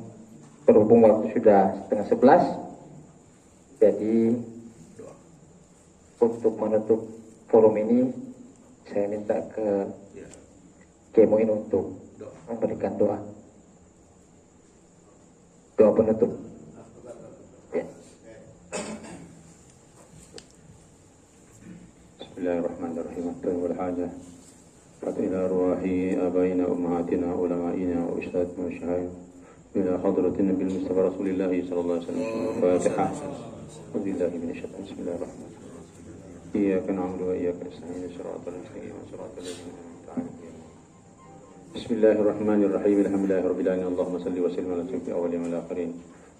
berhubung waktu sudah 10:30, jadi untuk menutup forum ini saya minta ke Kiai Muin untuk memberikan doa penutup. Ya. Bismillahirrahmanirrahim. Wal hajah ila arwahi abaina ummahatina ulama'ina wa ishtadna wa syahid ila hadratin nabil mustafa rasulillah sallallahu alaihi wasallam. Fatiha. Billahi minasyaitanir rajim. Bismillahirrahmanirrahim. Iyyaka na'budu wa iyyaka nasta'in. Shiratal mustaqim. Shiratal ladzina an'amta 'alaihim. Bismillahirrahmanirrahim. Alhamdulillahirabbil alamin. Allahumma shalli wa sallim ala sayyidil awwalin wal akhirin.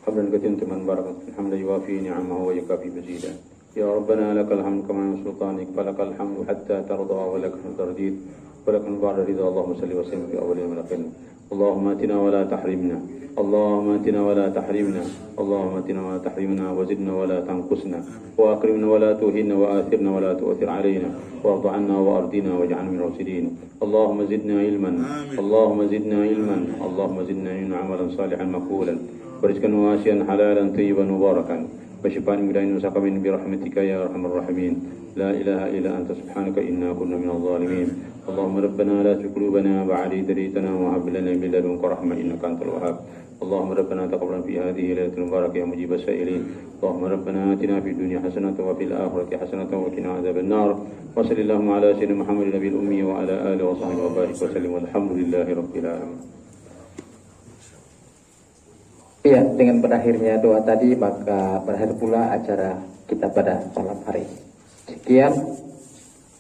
Qablan katintu man barakat fil hamdi yuwafi ni'amahu wa yukafi mazida. Ya Rabbana lakal hamdu kama sultanik falakal hamdu hatta tarda wa lakal tardid wa lakal ba'da ridha. Allahumma shalli wa sallim fil awwalin wal akhirin. Allahumma atina wa la tahrimna. Allahumma atina wa la tahrimna. Allahumma atina wa la tahrimna wa zidna wa la tanqusna wa akrimna wa la tuhinna wa athirna wa la tu'thir alaina warḍ 'anna wa ardina waj'alna min rasidin. Allahumma zidna ilman. Allahumma zidna ilman. Allahumma zidna ilman 'amalan salihan maqbulan wa rizqan wasi'an halalan tayyiban mubarakan wa shifaan min da'in saqamin bi rahmatika ya arhamar rahimin. La ilaha illa anta subhanaka inna kunna minadh dhalimin. Allahumma rabbana la tuzigh qulubana ba'da idh hadaytana wa hab lana min ladunka rahmah innaka antal wahhab. اللهم ربنا تقبل في هذه الليلة المباركة يا مجيب السائلين. اللهم ربنا آتنا في الدنيا حسنة وفي الآخرة حسنة وقنا عذاب النار. وصل اللهم على سيدنا محمد النبي الأمي وعلى آله وصحبه وبارك وسلم والحمد لله رب العالمين. Iya, dengan berakhirnya doa tadi maka berakhir pula acara kita pada malam hari. Sekian.